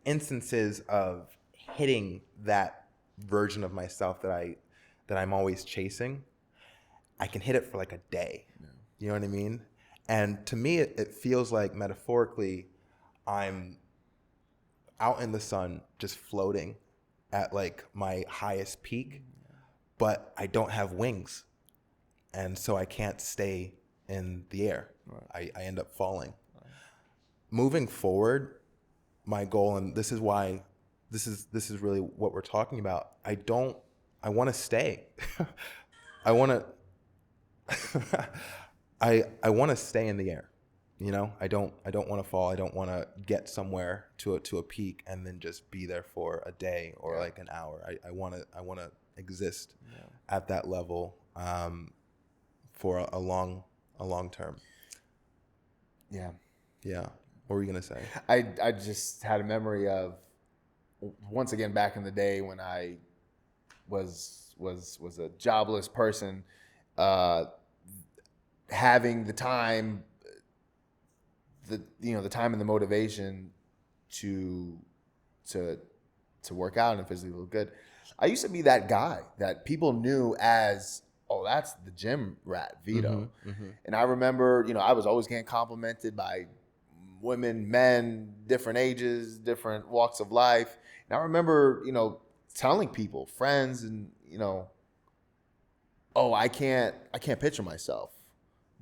instances of hitting that version of myself that I'm always chasing. I can hit it for like a day. Yeah. You know what I mean? And to me, it feels like metaphorically, I'm out in the sun, just floating at like my highest peak, but I don't have wings. And so I can't stay in the air. Right. I end up falling. Right. Moving forward, my goal, and this is why this is really what we're talking about. I want to stay. I want to I want to stay in the air. I don't want to fall. I don't want to get somewhere to a peak and then just be there for a day or like an hour. I want to exist at that level for a long term. Yeah. Yeah. What were you gonna say? I just had a memory of once again back in the day when I was a jobless person, having the time, the time and the motivation to work out and physically look good. I used to be that guy that people knew as, oh, that's the gym rat, Vito. And I remember, I was always getting complimented by women, men, different ages, different walks of life. And I remember, telling people, friends, and oh, I can't picture myself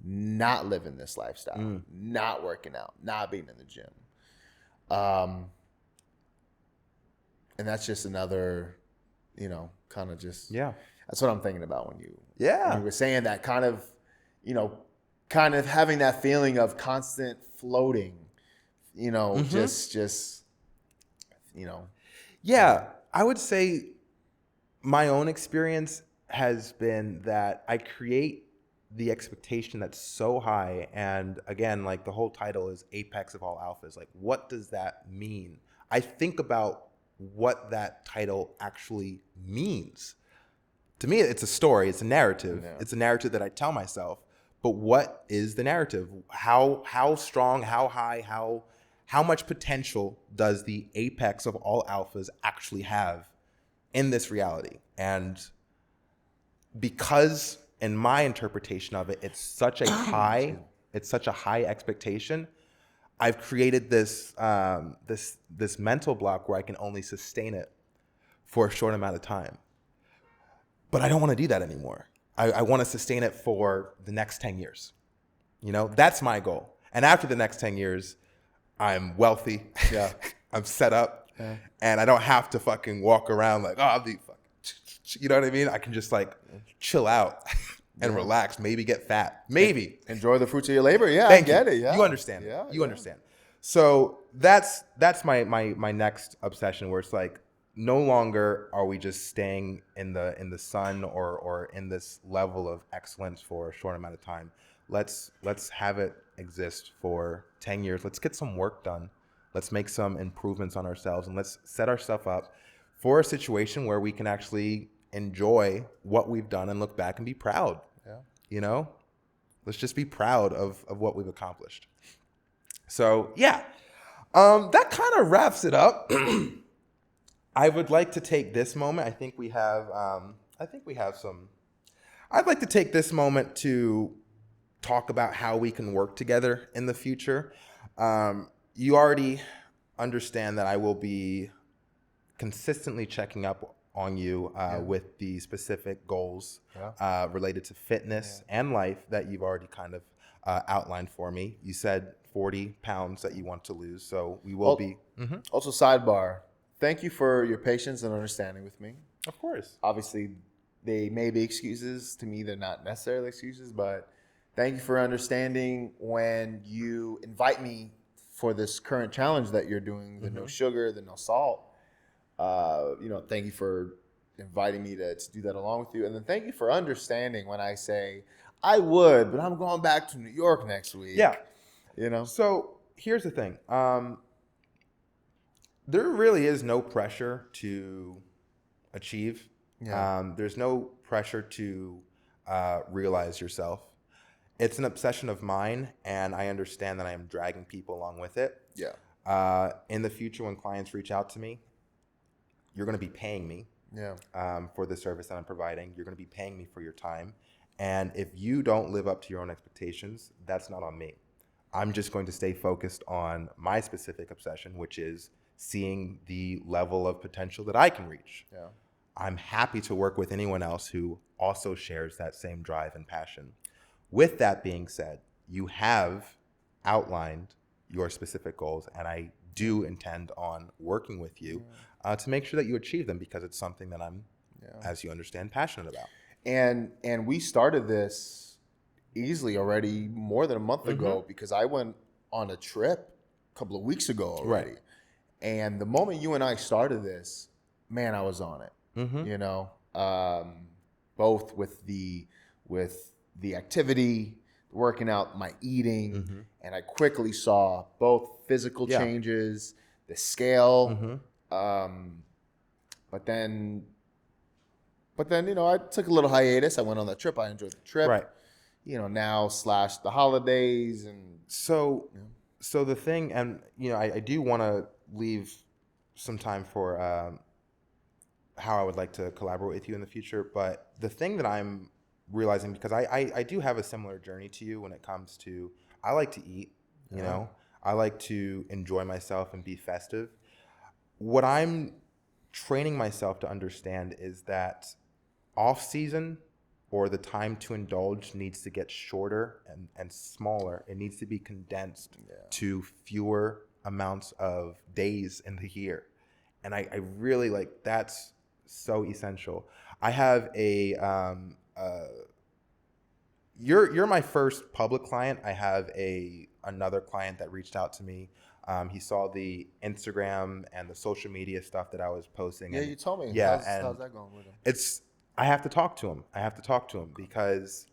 not living this lifestyle, not working out, not being in the gym. And that's just another, kind of just, that's what I'm thinking about when you were saying that, kind of having that feeling of constant floating, just. Yeah, I would say my own experience has been that I create the expectation that's so high. And again, like the whole title is Apex of All Alphas. Like, what does that mean? I think about what that title actually means. To me, it's a story. It's a narrative. Yeah. It's a narrative that I tell myself. But what is the narrative? How strong, how high, how much potential does the apex of all alphas actually have in this reality? And because in my interpretation of it, it's such a high expectation, I've created this mental block where I can only sustain it for a short amount of time. But I don't want to do that anymore. I want to sustain it for the next 10 years. That's my goal. And after the next 10 years, I'm wealthy. Yeah. I'm set up. Yeah. And I don't have to fucking walk around like, oh, I'll be fucking You know what I mean? I can just like chill out and relax, maybe get fat. Maybe. Enjoy the fruits of your labor. Yeah, Thank I get you. it. Yeah. You understand. Yeah, You understand. So that's my next obsession, where it's like no longer are we just staying in the sun or in this level of excellence for a short amount of time. Let's have it exist for 10 years. Let's get some work done. Let's make some improvements on ourselves, and let's set ourselves up for a situation where we can actually enjoy what we've done and look back and be proud. Yeah. You know, let's just be proud of what we've accomplished. So yeah, that kind of wraps it up. I would like to take this moment. I think we have some. I'd like to take this moment to talk about how we can work together in the future. You already understand that I will be consistently checking up on you with the specific goals related to fitness and life that you've already kind of outlined for me. You said 40 pounds that you want to lose, so we will be. Also, sidebar, thank you for your patience and understanding with me. Of course. Obviously, they may be excuses. To me, they're not necessarily excuses, but thank you for understanding when you invite me for this current challenge that you're doing, the no sugar, the no salt. Thank you for inviting me to do that along with you. And then thank you for understanding when I say, I would, but I'm going back to New York next week. Yeah. So here's the thing. There really is no pressure to achieve. Yeah. There's no pressure to realize yourself. It's an obsession of mine, and I understand that I am dragging people along with it. Yeah. In the future, when clients reach out to me, you're going to be paying me for the service that I'm providing. You're going to be paying me for your time. And if you don't live up to your own expectations, that's not on me. I'm just going to stay focused on my specific obsession, which is seeing the level of potential that I can reach. Yeah. I'm happy to work with anyone else who also shares that same drive and passion. With that being said, you have outlined your specific goals, and I do intend on working with you to make sure that you achieve them, because it's something that I'm, as you understand, passionate about. And we started this easily already more than a month ago, because I went on a trip a couple of weeks ago already. Right. And the moment you and I started this, man, I was on it. Both with the activity, working out, my eating, and I quickly saw both physical changes, the scale. But then, I took a little hiatus. I went on that trip. I enjoyed the trip. Right. Now / the holidays and so the thing, and I do want to leave some time for how I would like to collaborate with you in the future. But the thing that I'm realizing, because I do have a similar journey to you when it comes to, I like to eat, I like to enjoy myself and be festive. What I'm training myself to understand is that off season, or the time to indulge, needs to get shorter and smaller. It needs to be condensed to fewer amounts of days in the year. And I really that's so essential. I have you're my first public client. I have another client that reached out to me. He saw the Instagram and the social media stuff that I was posting. Yeah, and, you told me. Yeah, how's that going with him? I have to talk to him. Because,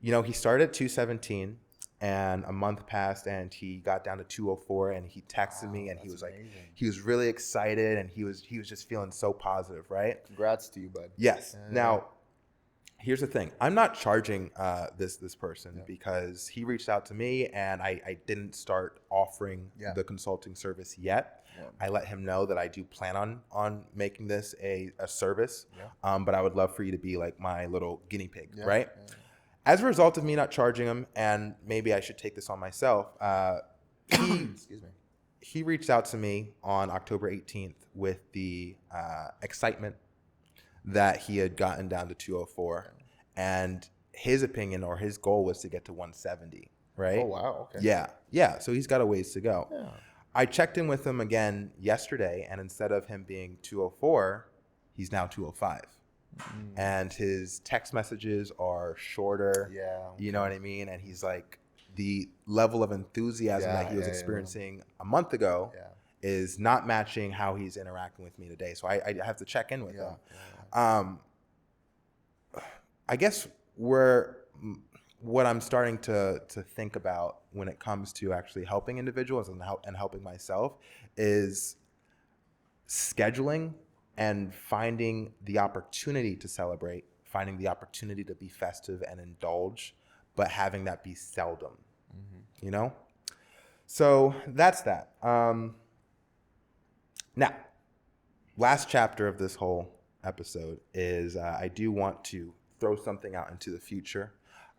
he started at 217, and a month passed, and he got down to 204, and he texted me, and he was amazing. he was really excited, and he was just feeling so positive, right? Congrats to you, bud. Yes. Now, here's the thing. I'm not charging this person because he reached out to me, and I didn't start offering the consulting service yet. I let him know that I do plan on making this a service, but I would love for you to be like my little guinea pig, right? As a result of me not charging him, and maybe I should take this on myself, he reached out to me on October 18th with the excitement that he had gotten down to 204, and his opinion or his goal was to get to 170, right? Oh, wow. Okay. Yeah. So he's got a ways to go. Yeah. I checked in with him again yesterday, and instead of him being 204, he's now 205. and his text messages are shorter. Yeah. You know what I mean? And he's like, the level of enthusiasm Yeah, that he was yeah, yeah. experiencing a month ago Yeah. is not matching how he's interacting with me today. So I have to check in with Yeah. him. I guess what I'm starting to think about when it comes to actually helping individuals and helping myself is scheduling and finding the opportunity to celebrate, finding the opportunity to be festive and indulge, but having that be seldom, you know? So that's that. Now, last chapter of this whole episode is I do want to throw something out into the future,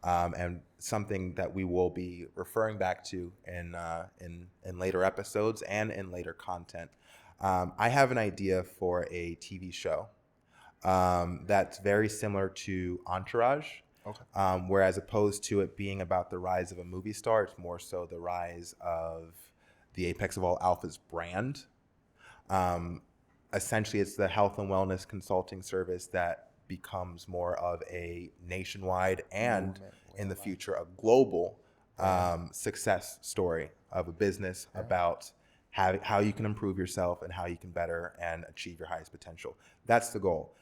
and something that we will be referring back to in later episodes and in later content. I have an idea for a TV show that's very similar to Entourage. Okay. Whereas opposed to it being about the rise of a movie star, it's more so the rise of the Apex of All Alphas brand. Essentially, it's the health and wellness consulting service that becomes more of a nationwide and, in the future, a global success story of a business about how you can improve yourself and how you can better and achieve your highest potential. That's the goal.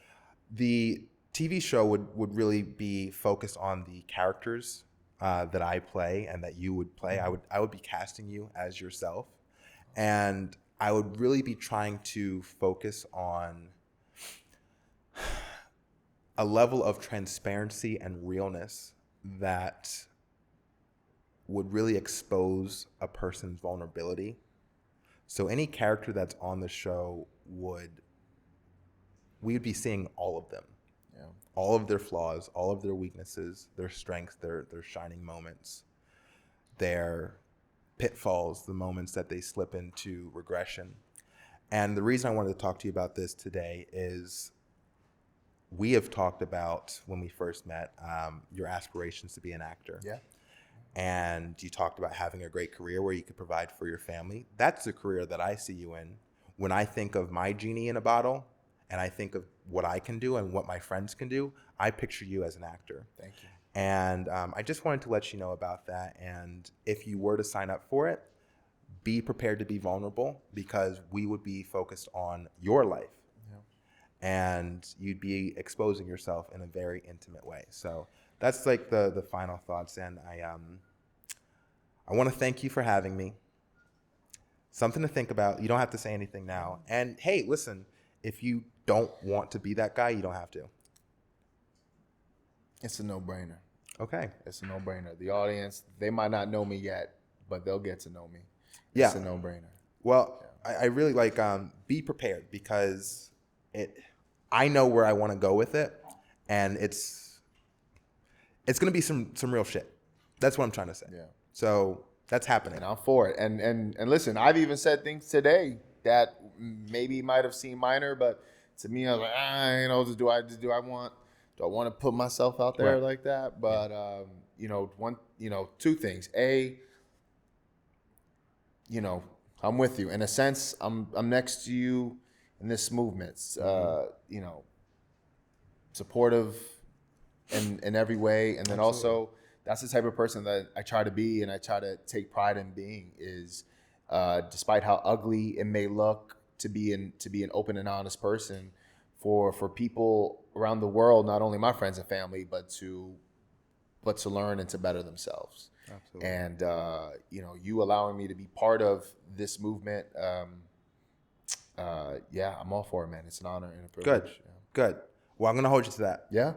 The TV show would really be focused on the characters that I play and that you would play. I would be casting you as yourself, and I would really be trying to focus on a level of transparency and realness that would really expose a person's vulnerability. So any character that's on the show we'd be seeing all of them. Yeah. All of their flaws, all of their weaknesses, their strengths, their shining moments, their pitfalls, the moments that they slip into regression. And the reason I wanted to talk to you about this today is we have talked about, when we first met, your aspirations to be an actor. Yeah. And you talked about having a great career where you could provide for your family. That's the career that I see you in. When I think of my genie in a bottle and I think of what I can do and what my friends can do, I picture you as an actor. Thank you. And I just wanted to let you know about that. And if you were to sign up for it, be prepared to be vulnerable, because we would be focused on your life. Yeah. And you'd be exposing yourself in a very intimate way. So that's like the final thoughts. And I want to thank you for having me. Something to think about. You don't have to say anything now. And hey, listen, if you don't want to be that guy, you don't have to. It's a no-brainer. Okay. It's a no-brainer. The audience, they might not know me yet, but they'll get to know me. Yeah. It's a no-brainer. Well, I really like be prepared, because I know where I want to go with it, and it's going to be some real shit. That's what I'm trying to say. Yeah. So that's happening. And I'm for it. And listen, I've even said things today that maybe might have seemed minor, but to me, I was like, do I want to put myself out there Right. like that? But two things. A, I'm with you in a sense. I'm next to you in this movement. Supportive in every way, and then also that's the type of person that I try to be, and I try to take pride in being. Is despite how ugly it may look, to be an open and honest person for people around the world, not only my friends and family, but to learn and to better themselves. Absolutely. And you allowing me to be part of this movement, I'm all for it, man. It's an honor and a privilege. Good. Well, I'm going to hold you to that. Yeah.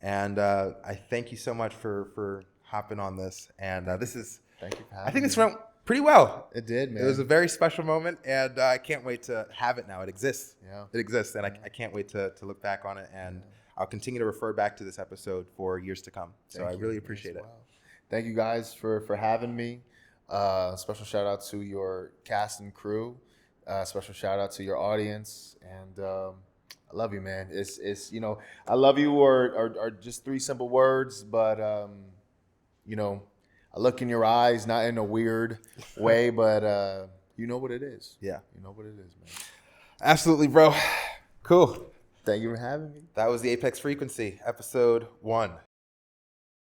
And I thank you so much for hopping on this. And this is, Thank you for having I think me. this went pretty well. It did, man. It was a very special moment, and I can't wait to have it now. It exists. Yeah. It exists, and I can't wait to look back on it. And I'll continue to refer back to this episode for years to come. So I really appreciate it. Wow. Thank you guys for having me. Special shout out to your cast and crew. Special shout out to your audience. And I love you, man. It's I love you are just three simple words, but I look in your eyes, not in a weird way, but you know what it is. Yeah. You know what it is, man. Absolutely, bro. Cool. Thank you for having me. That was the Apex Frequency, episode 1.